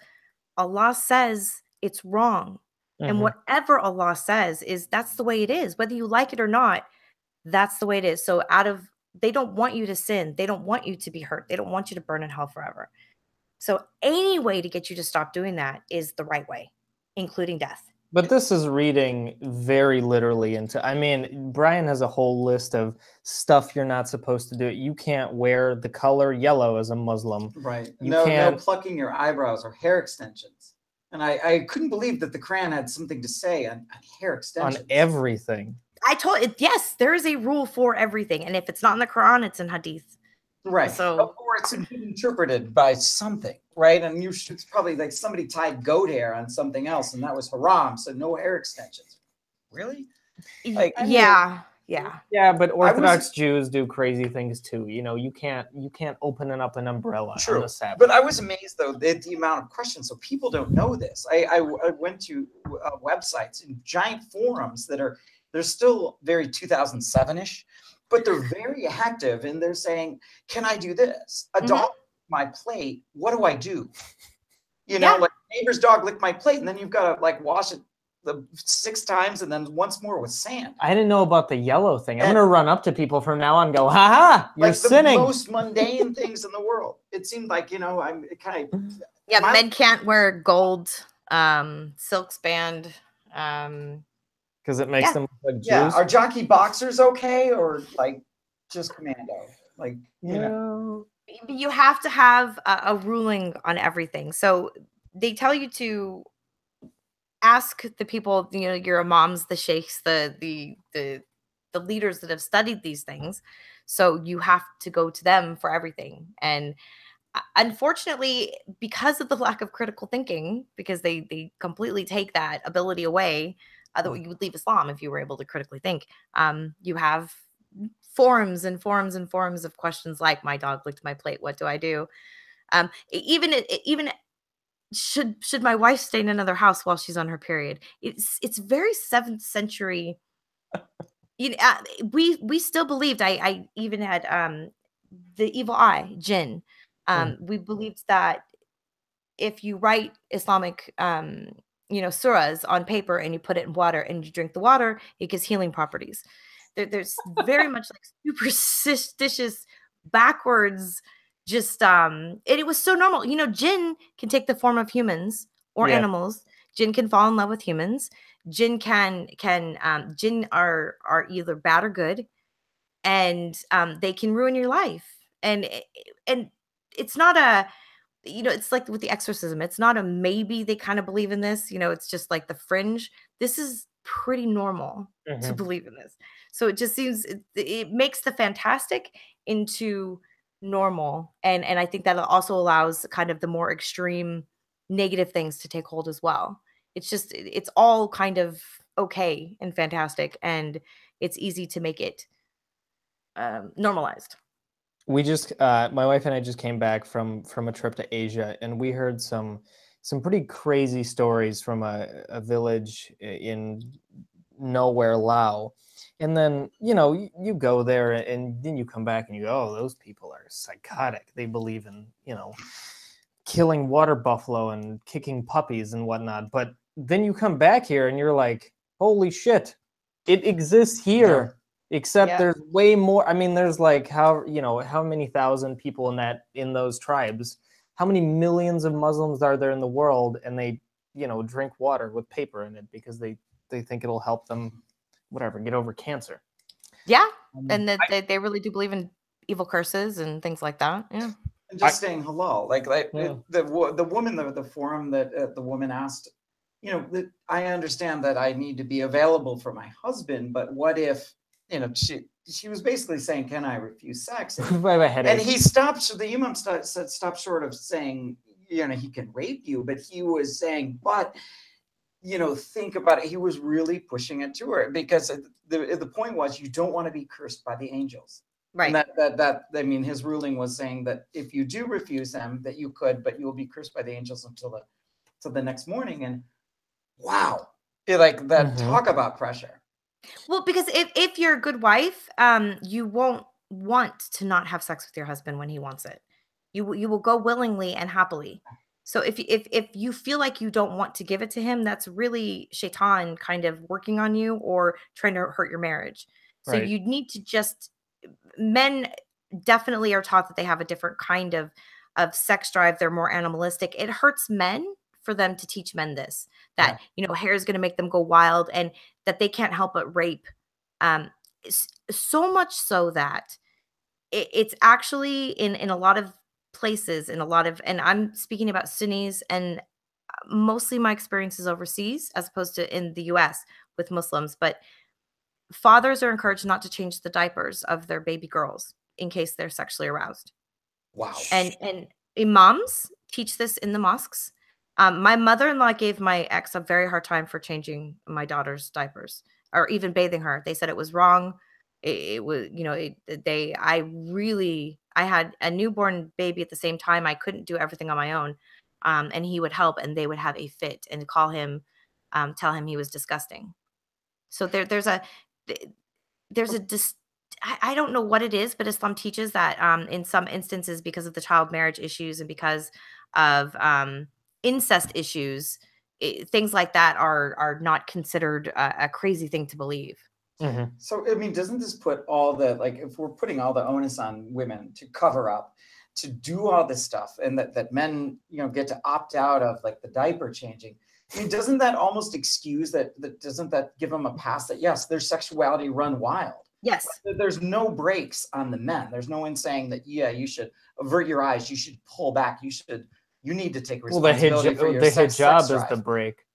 Allah says it's wrong. And Mhm. whatever Allah says is, that's the way it is. Whether you like it or not, that's the way it is. So they don't want you to sin. They don't want you to be hurt. They don't want you to burn in hell forever. So any way to get you to stop doing that is the right way, including death. But this is reading very literally into, I mean, Brian has a whole list of stuff you're not supposed to do. You can't wear the color yellow as a Muslim. Right. You No can't, plucking your eyebrows or hair extensions. And I couldn't believe that the Quran had something to say on hair extensions. on everything. I told it, yes, there is a rule for everything. And if it's not in the Quran, it's in Hadith. Right. So, or it's interpreted by something, right? And it's probably like somebody tied goat hair on something else, and that was haram, so no hair extensions. Really? Like, yeah. Yeah, but Orthodox Jews do crazy things too. You know, you can't open up an umbrella on the Sabbath. But I was amazed though at the amount of questions. So people don't know this. I went to websites and giant forums they're still very 2007-ish, but they're very active, and they're saying, "Can I do this? A dog licked my plate. What do I do?" You know, like neighbor's dog licked my plate, and then you've got to like wash it 6 times and then once more with sand. I didn't know about the yellow thing. I'm gonna run up to people from now on and go, "Ha ha, you're like sinning." The most mundane things in the world. It seemed like, you know, I'm kind of men can't wear gold silk band. Because it makes them look like Jews. Yeah, are jockey boxers okay, or like just commando? Like, you know, you have to have a ruling on everything. So they tell you to ask the people, you know, your imams, the sheikhs, the leaders that have studied these things. So you have to go to them for everything. And unfortunately, because of the lack of critical thinking, because they completely take that ability away, Otherwise, you would leave Islam if you were able to critically think. You have forums and forums and forums of questions like, my dog licked my plate, what do I do? Even should my wife stay in another house while she's on her period? It's very 7th century. You know, we still believed. I even had the evil eye, jinn. We believed that if you write Islamic surahs on paper and you put it in water and you drink the water, it gives healing properties. There's very much like superstitious, backwards, just and it was so normal. You know, jinn can take the form of humans or animals. Jinn can fall in love with humans. Jinn jinn are either bad or good, and they can ruin your life. And it's not a, it's like with the exorcism. It's not a maybe they kind of believe in this. It's just like the fringe. This is pretty normal to believe in this. So it just seems it makes the fantastic into normal, and I think that also allows kind of the more extreme negative things to take hold as well. It's all kind of okay and fantastic, and it's easy to make it normalized. We just my wife and I just came back from a trip to Asia, and we heard some pretty crazy stories from a village in nowhere, Laos. And then, you go there and then you come back and you go, oh, those people are psychotic. They believe in, killing water buffalo and kicking puppies and whatnot. But then you come back here and you're like, holy shit, it exists here. Yeah. Except there's way more. I mean, there's like how many thousand people in those tribes, how many millions of Muslims are there in the world, and they, drink water with paper in it because they think it'll help them, whatever, get over cancer. Yeah. And that they really do believe in evil curses and things like that. Yeah. And just saying halal, the woman, the forum that the woman asked, that I understand that I need to be available for my husband, but what if, she was basically saying, can I refuse sex? And he stopped, the imam stopped short of saying, he can rape you, but he was saying, but think about it. He was really pushing it to her because the point was, you don't want to be cursed by the angels. Right. And that I mean, his ruling was saying that if you do refuse them, that you could, but you will be cursed by the angels until the next morning. And wow, talk about pressure. Well, because if you're a good wife, you won't want to not have sex with your husband when he wants it. You will go willingly and happily. So if you feel like you don't want to give it to him, that's really shaitan kind of working on you or trying to hurt your marriage. So right. You need to men definitely are taught that they have a different kind of sex drive. They're more animalistic. It hurts men for them to teach men this, that, hair is going to make them go wild and that they can't help but rape. So much so that it's actually in a lot of places, and I'm speaking about Sunnis, and mostly my experiences overseas as opposed to in the US with Muslims, but fathers are encouraged not to change the diapers of their baby girls in case they're sexually aroused. Wow. And imams teach this in the mosques. My mother-in-law gave my ex a very hard time for changing my daughter's diapers or even bathing her. They said it was wrong. It was, I had a newborn baby at the same time. I couldn't do everything on my own. And he would help, and they would have a fit and call him, tell him he was disgusting. So I don't know what it is, but Islam teaches that in some instances, because of the child marriage issues and because of incest issues, things like that are not considered a crazy thing to believe. Mm-hmm. So, I mean, doesn't this put all the, if we're putting all the onus on women to cover up, to do all this stuff, and that men, get to opt out of the diaper changing? I mean, doesn't that almost excuse that doesn't that give them a pass that, yes, their sexuality run wild? Yes. There's no breaks on the men. There's no one saying that, you should avert your eyes. You should pull back. You need to take responsibility for your the sex hijab drive. is the break.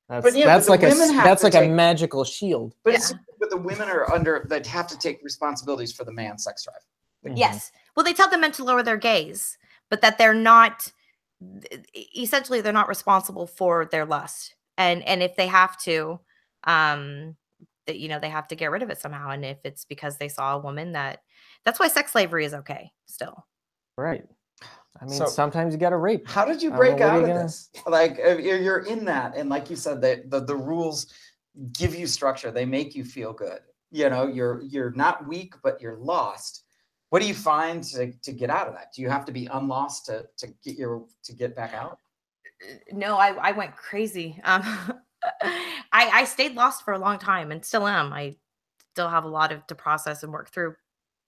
That's like a magical shield. But the women are that have to take responsibilities for the man's sex drive. Mm-hmm. Yes. Well, they tell the men to lower their gaze, but that they're not, essentially, they're not responsible for their lust. And if they have to, that, they have to get rid of it somehow. And if it's because they saw a woman that's why sex slavery is okay still. Right. I mean, So- sometimes you got to rape. How did you I don't know, break what are out you of gonna- this? Like you're in that, and like you said, the rules give you structure. They make you feel good. You're not weak, but you're lost. What do you find to get out of that? Do you have to be unlost to get back out? No, I went crazy. I stayed lost for a long time and still am. I still have a lot to process and work through.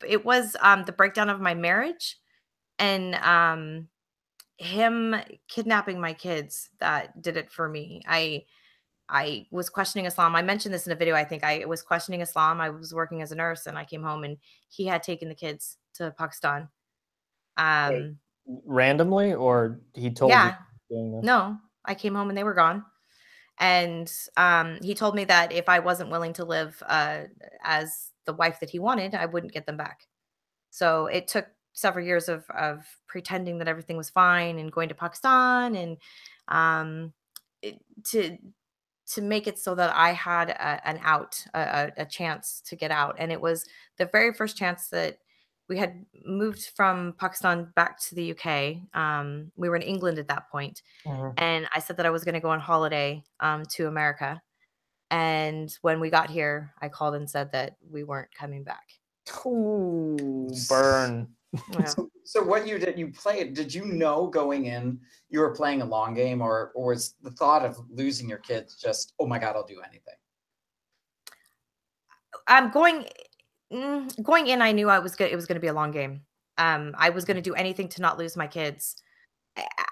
It was the breakdown of my marriage and him kidnapping my kids that did it for me. I was questioning Islam. I mentioned this in a video. I think I was questioning Islam. I was working as a nurse and I came home and he had taken the kids to Pakistan. Randomly, or he told Yeah. you doing this? No, I came home and they were gone. And he told me that if I wasn't willing to live as the wife that he wanted, I wouldn't get them back. So it took several years of pretending that everything was fine and going to Pakistan and to make it so that I had an out, a chance to get out. And it was the very first chance that we had moved from Pakistan back to the UK. We were in England at that point. Mhm. And I said that I was going to go on holiday to America. And when we got here, I called and said that we weren't coming back. Ooh, burn. Yeah. So what you played, did you know going in you were playing a long game, or was the thought of losing your kids just, oh my God, I'll do anything? Going in, I knew it was going to be a long game. I was going to do anything to not lose my kids.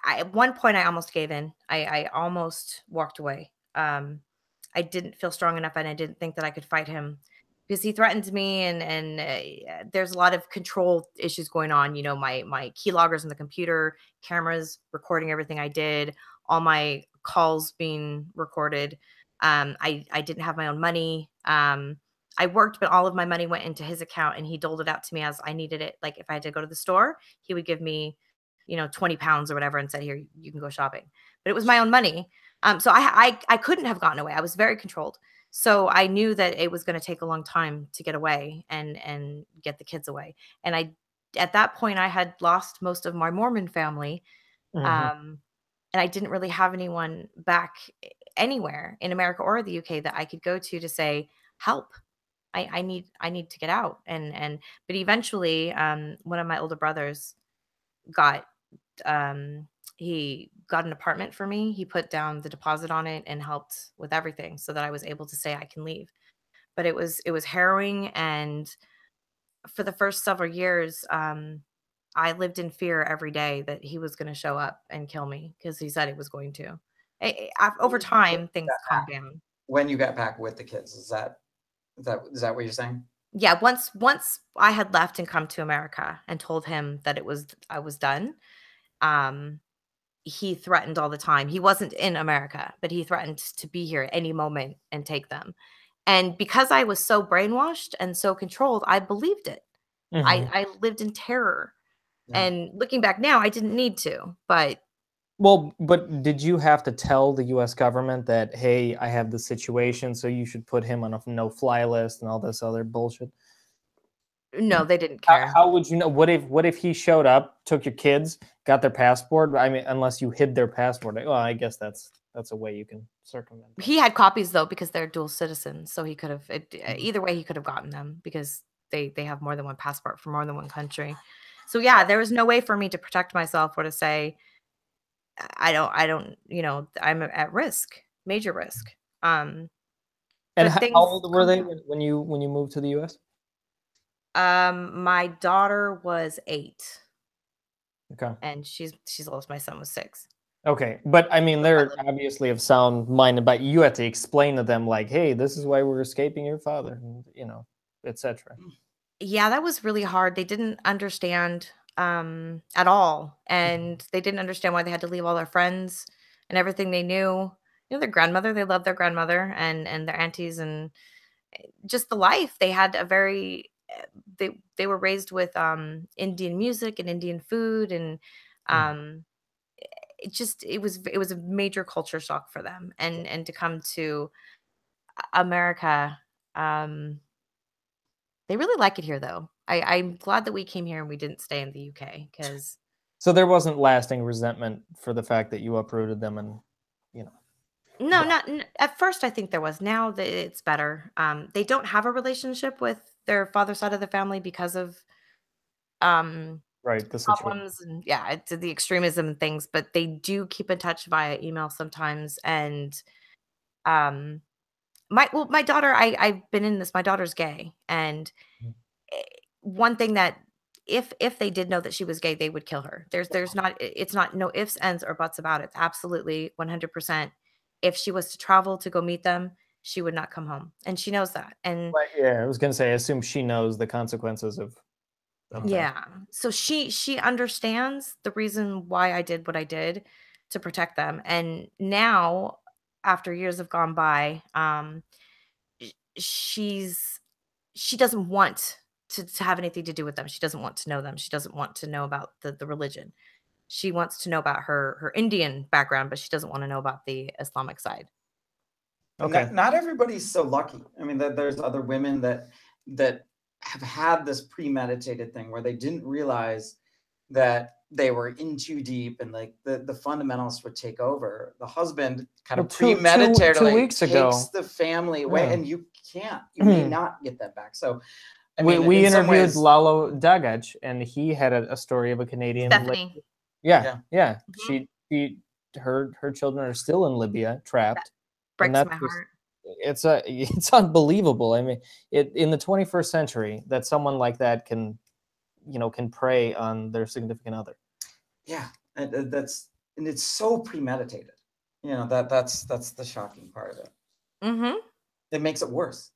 At one point, I almost gave in. I almost walked away. I didn't feel strong enough, and I didn't think that I could fight him because he threatened me, and there's a lot of control issues going on. My keyloggers on the computer, cameras recording everything I did, all my calls being recorded. I didn't have my own money. I worked, but all of my money went into his account, and he doled it out to me as I needed it. Like if I had to go to the store, he would give me 20 pounds or whatever and said, here, you can go shopping. But it was my own money. So I couldn't have gotten away. I was very controlled. So I knew that it was going to take a long time to get away and get the kids away. And at that point, I had lost most of my Mormon family. Mhm. And I didn't really have anyone back anywhere in America or the UK that I could go to say, help. I need to get out. But eventually, one of my older brothers got he got an apartment for me. He put down the deposit on it and helped with everything so that I was able to say I can leave. But it was harrowing, and for the first several years, I lived in fear every day that he was going to show up and kill me because he said he was going to. Over time, things calmed down. When you got back with the kids, is that what you're saying? Yeah, once I had left and come to America and told him that I was done, he threatened all the time. He wasn't in America, but he threatened to be here at any moment and take them. And because I was so brainwashed and so controlled, I believed it. Mhm. I lived in terror. Yeah. And looking back now, I didn't need to, but Well, but did you have to tell the U.S. government that, hey, I have this situation, so you should put him on a no-fly list and all this other bullshit? no, they didn't care. How would you know? What if he showed up, took your kids, got their passport? I mean, unless you hid their passport. Well, I guess that's a way you can circumvent that. He had copies though because they're dual citizens, so he could have either way he could have gotten them because they have more than one passport for more than one country. So yeah, there was no way for me to protect myself or to say I don't, I'm at risk, major risk. And but how things old were calmed they down. when you moved to the U.S.? My daughter was 8 Okay. and she's old. My son was 6. Okay, but I mean, they're obviously of sound mind, but you have to explain to them, like, hey, this is why we're escaping your father, etc. Yeah, that was really hard. They didn't understand at all, and they didn't understand why they had to leave all their friends and everything they knew. Their grandmother, they loved their grandmother and their aunties and just the life. They had a very they were raised with Indian music and Indian food and it was a major culture shock for them and to come to America. They really like it here, though. I'm glad that we came here and we didn't stay in the UK, because. So there wasn't lasting resentment for the fact that you uprooted them, and No, not at first. I think there was. Now that it's better. They don't have a relationship with their father's side of the family because of right, the situation. problems and it's the extremism and things. But they do keep in touch via email sometimes. And my daughter, I've been in this. My daughter's gay, and one thing that if they did know that she was gay, they would kill her. There's not, it's not no ifs, ands, or buts about it. It's absolutely 100%. If she was to travel to go meet them, she would not come home, and she knows that. And yeah, I was gonna say, I assume she knows the consequences of yeah. So she understands the reason why I did what I did to protect them. And now, after years have gone by, she doesn't want to have anything to do with them. She doesn't want to know them. She doesn't want to know about the religion. She wants to know about her Indian background, but she doesn't want to know about the Islamic side. Okay. Not everybody's so lucky. I mean, there's other women that have had this premeditated thing where they didn't realize that they were in too deep, and like the fundamentalists would take over. The husband kind of premeditated, two weeks ago, takes the family away, and you may not get that back. So I mean, we interviewed Lalo Dagach, and he had a story of a Canadian Stephanie. She her children are still in Libya, trapped. Breaks my heart. It's unbelievable. I mean, in the 21st century that someone like that can prey on their significant other. Yeah, and it's so premeditated. That's the shocking part of it. Mm-hmm. It makes it worse.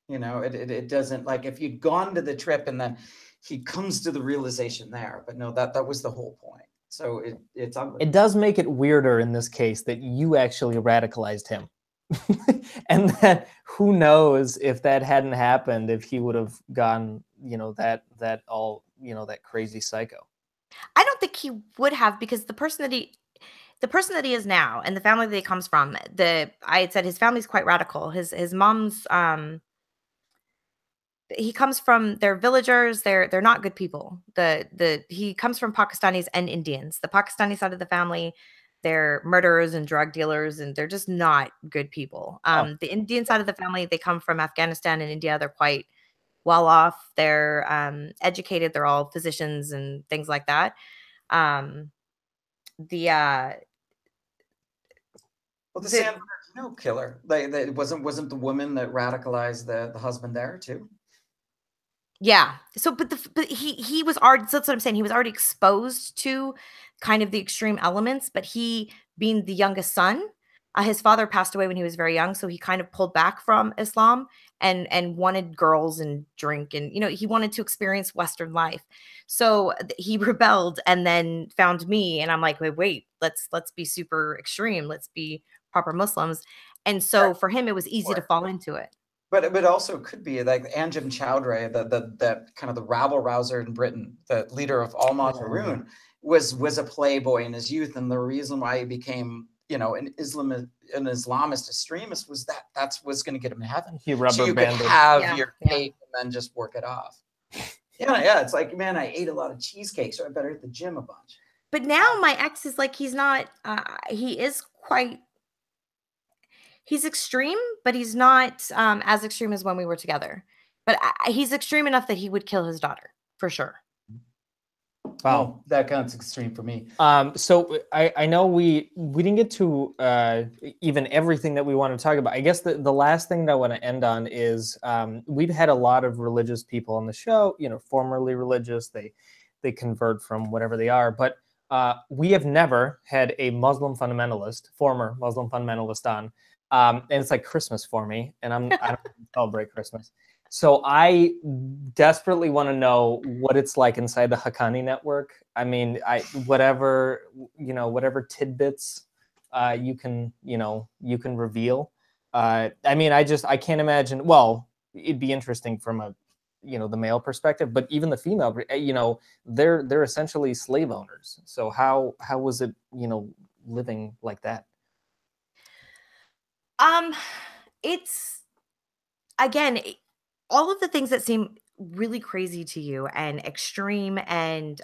It doesn't, like, if you'd gone to the trip and then he comes to the realization there, but no, that was the whole point. So it's ugly. It does make it weirder in this case that you actually radicalized him. And that who knows if that hadn't happened, if he would have gone, that crazy psycho. I don't think he would have, because the person that he is now and the family that he comes from, I had said his family's quite radical. His mom's he comes from, they're villagers, they're not good people. He comes from Pakistanis and Indians. The Pakistani side of the family, they're murderers and drug dealers, and they're just not good people. The Indian side of the family, they come from Afghanistan and India. They're quite well off. They're educated. They're all physicians and things like that. Well, the San Bernardino killer, that wasn't the woman that radicalized the husband there too? Yeah. So, but he was already, so that's what I'm saying. He was already exposed to kind of the extreme elements, but he, being the youngest son, his father passed away when he was very young. So he kind of pulled back from Islam and wanted girls and drink. And, he wanted to experience Western life. So he rebelled and then found me. And I'm like, wait, let's be super extreme. Let's be proper Muslims. And so for him, it was easy to fall into it. But it also could be like Anjem Choudhury, that kind of the rabble rouser in Britain, the leader of Al Mazroun, was a playboy in his youth, and the reason why he became an Islamist extremist was that was going to get him to heaven. So you could have your cake and then just work it off. Yeah. It's like, man, I ate a lot of cheesecake, so I better hit the gym a bunch. But now my ex is like, he's not. He's extreme, but he's not as extreme as when we were together. But he's extreme enough that he would kill his daughter, for sure. Wow, that counts extreme for me. So I know we didn't get to even everything that we want to talk about. I guess the last thing that I want to end on is we've had a lot of religious people on the show, formerly religious. They convert from whatever they are, but we have never had a former Muslim fundamentalist on. And it's like Christmas for me, and I don't celebrate Christmas. So I desperately want to know what it's like inside the Haqqani network. I mean, whatever tidbits you can reveal. I mean, I can't imagine. Well, it'd be interesting from the male perspective, but even the female, they're essentially slave owners. So how was it, living like that? again, all of the things that seem really crazy to you and extreme, and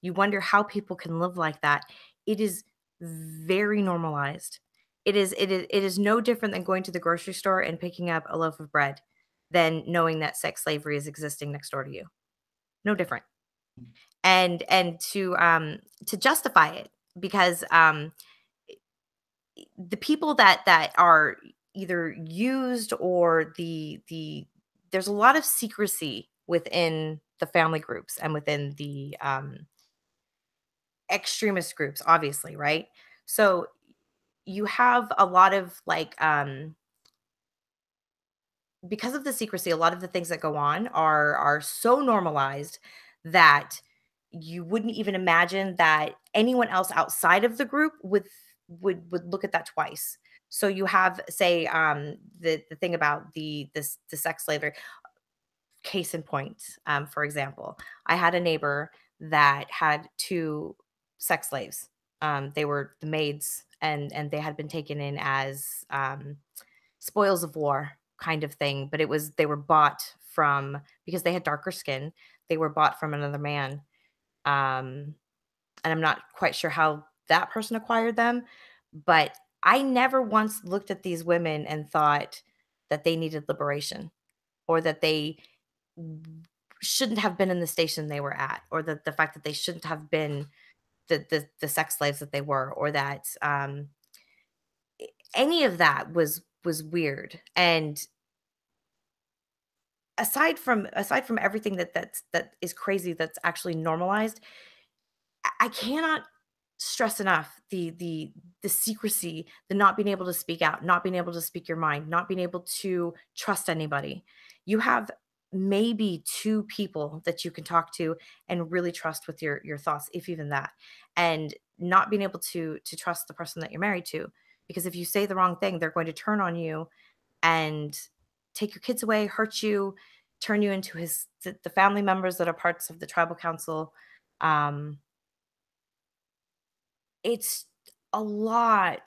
you wonder how people can live like that, it is very normalized. It is no different than going to the grocery store and picking up a loaf of bread than knowing that sex slavery is existing next door to you. No different. And to justify it, because the people that are either used, or there's a lot of secrecy within the family groups and within the extremist groups, obviously, right? So you have a lot of like because of the secrecy, a lot of the things that go on are so normalized that you wouldn't even imagine that anyone else outside of the group would look at that twice. So you have, say, the thing about the sex slavery. Case in point, for example, I had a neighbor that had 2 sex slaves. They were the maids, and they had been taken in as spoils of war kind of thing, but they were bought from, because they had darker skin, they were bought from another man. And I'm not quite sure how that person acquired them, but I never once looked at these women and thought that they needed liberation, or that they shouldn't have been in the station they were at, or that the fact that they shouldn't have been the sex slaves that they were, or that any of that was weird. And aside from everything that is crazy, that's actually normalized, I cannot stress enough the secrecy, the not being able to speak out, not being able to speak your mind, not being able to trust anybody. You have maybe 2 people that you can talk to and really trust with your thoughts, if even that. And not being able to trust the person that you're married to, because if you say the wrong thing, they're going to turn on you and take your kids away, hurt you, turn you into the family members that are parts of the tribal council. It's a lot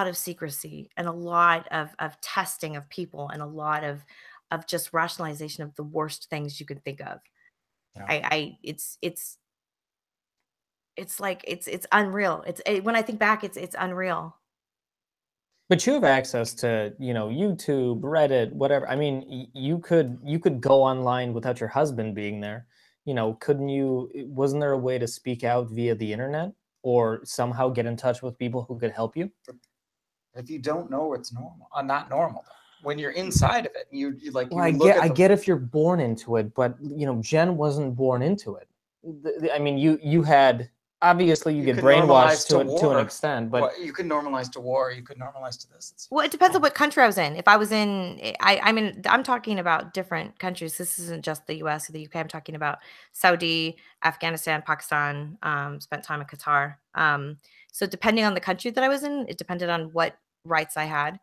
of secrecy, and a lot of testing of people, and a lot of just rationalization of the worst things you could think of. Yeah. It's like it's unreal. When I think back, it's unreal. But you have access to, YouTube, Reddit, whatever. I mean, you could go online without your husband being there. Couldn't you? Wasn't there a way to speak out via the internet, or somehow get in touch with people who could help you? If you don't know, it's normal, not normal. When you're inside of it, you like. Well, I get if you're born into it, but Jen wasn't born into it. I mean, you had. Obviously, you get brainwashed to an extent, but well, you can normalize to war. You could normalize to this. Well, it depends on what country I was in. If I was in, I mean, I'm talking about different countries. This isn't just the U.S. or the U.K. I'm talking about Saudi, Afghanistan, Pakistan. Spent time in Qatar. So depending on the country that I was in, it depended on what rights I had,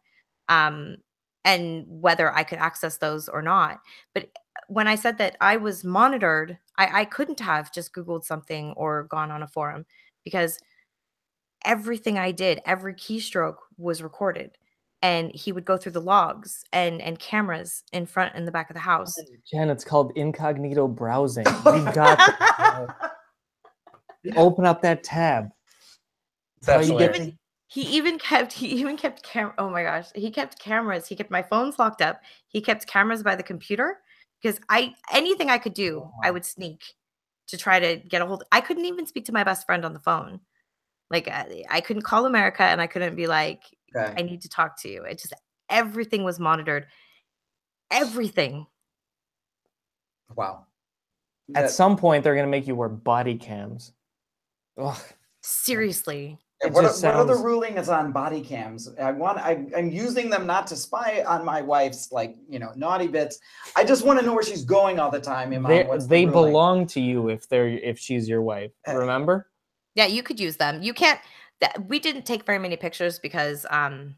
and whether I could access those or not. But when I said that I was monitored, I couldn't have just Googled something or gone on a forum, because everything I did, every keystroke was recorded, and he would go through the logs and cameras in front and the back of the house. Jen, it's called incognito browsing. We got open up that tab. He even kept oh my gosh, he kept cameras. He kept my phones locked up. He kept cameras by the computer, because anything I could do, I would sneak to try to get a hold. I couldn't even speak to my best friend on the phone. Like I couldn't call America, and I couldn't be like, okay, I need to talk to you. It just, everything was monitored. Everything. Wow. At some point, they're going to make you wear body cams. Ugh. Seriously. What other ruling is on body cams? I'm using them not to spy on my wife's naughty bits. I just want to know where she's going all the time. They belong to you if she's your wife. Remember? Yeah, you could use them. You can't. We didn't take very many pictures because under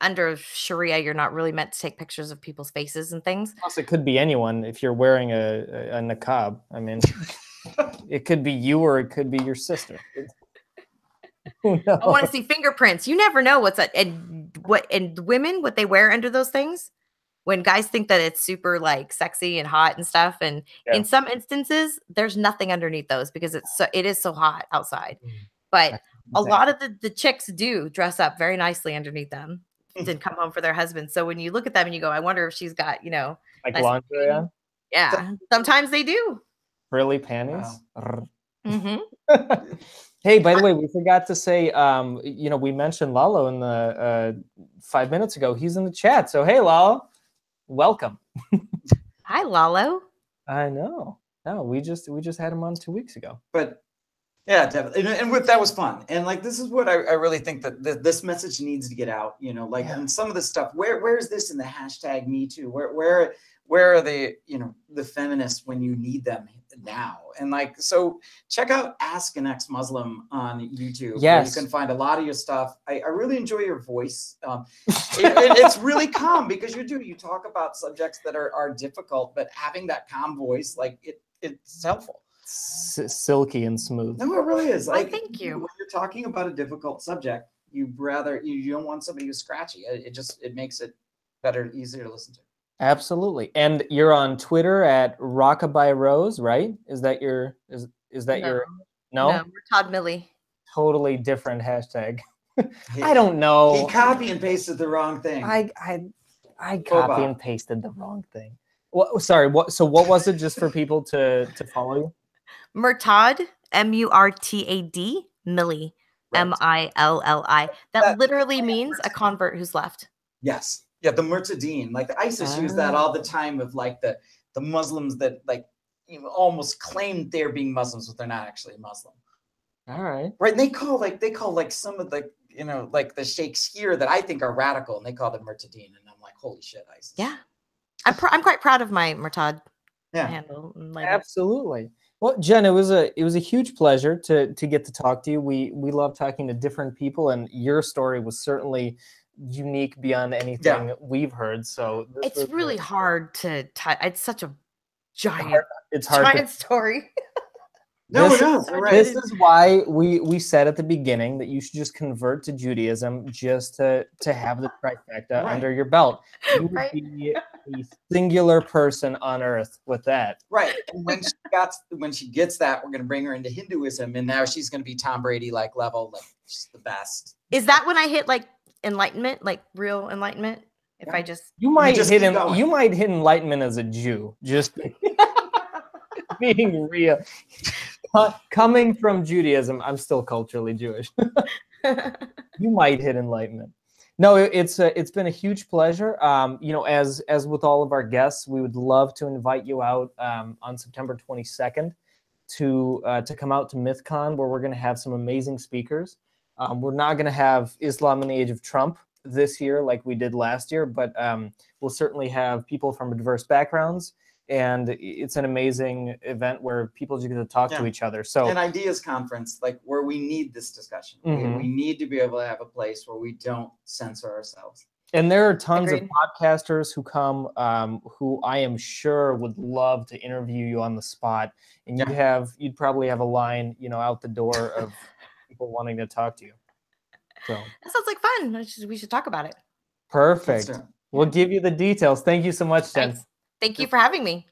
Shariah, you're not really meant to take pictures of people's faces and things. Plus, it could be anyone if you're wearing a niqab. I mean, it could be you, or it could be your sister. I want to see fingerprints. You never know what's and women, what they wear under those things. when guys think that it's super like sexy and hot and stuff, and in some instances there's nothing underneath those because it is so hot outside. But a lot of the chicks do dress up very nicely underneath them and come home for their husbands. So when you look at them and you go, I wonder if she's got, like nice lingerie on? Yeah, sometimes they do. Frilly panties. Wow. Hey, by the way, we forgot to say, we mentioned Lalo in the 5 minutes ago. He's in the chat. So, hey, Lalo, welcome. Hi, Lalo. I know. No, we just had him on 2 weeks ago. But yeah, definitely. And that was fun. And like, this is what I really think that this message needs to get out, and some of this stuff, where is this in the hashtag Me Too? Where are the, the feminists when you need them now? And like, so check out Ask an Ex-Muslim on YouTube. Yes. Where you can find a lot of your stuff. I really enjoy your voice. It's really calm because you talk about subjects that are difficult, but having that calm voice, like it's helpful. Silky and smooth. No, it really is. Like, thank you. When you're talking about a difficult subject, you don't want somebody who's scratchy. It makes it better, easier to listen to. Absolutely. And you're on Twitter at Rockabye Rose, right? Is that your no? Todd Millie. Totally different hashtag. I don't know. He copy and pasted the wrong thing. I copy and pasted the wrong thing. Well, sorry. So what was it? Just for people to follow you? Murtad, Murtad, Millie, Right. Milli. That literally means a convert who's left. Yes. Yeah, the Murtadeen. Like the ISIS use that all the time of like the Muslims that like almost claim they're being Muslims, but they're not actually Muslim. All right. Right. And they call like some of the, like the sheikhs here that I think are radical, and they call them Murtadeen. And I'm like, holy shit, ISIS. Yeah. I'm quite proud of my Murtad handle. Absolutely. Well, Jen, it was a huge pleasure to get to talk to you. We love talking to different people, and your story was certainly unique beyond anything we've heard. So it's really hard to it's such a giant story. This is why we said at the beginning that you should just convert to Judaism just to have the trifecta under your belt. You would be a singular person on earth with that. Right. And when she gets that, we're going to bring her into Hinduism, and now she's going to be Tom Brady like level, like she's the best. Is that when I hit like enlightenment, like real enlightenment? If I just you might hit enlightenment as a Jew, just being real. Coming from Judaism, I'm still culturally Jewish. You might hit enlightenment. No, it's been a huge pleasure. As with all of our guests, we would love to invite you out on September 22nd to come out to MythCon, where we're going to have some amazing speakers. We're not going to have Islam in the Age of Trump this year like we did last year, but we'll certainly have people from diverse backgrounds. And it's an amazing event where people just get to talk to each other. So, an ideas conference, like where we need this discussion. We need to be able to have a place where we don't censor ourselves. And there are tons of podcasters who come, who I am sure would love to interview you on the spot. And you'd probably have a line, out the door of people wanting to talk to you. So that sounds like fun. We should talk about it. Perfect. We'll give you the details. Thank you so much, Jen. Thanks. Thank you for having me.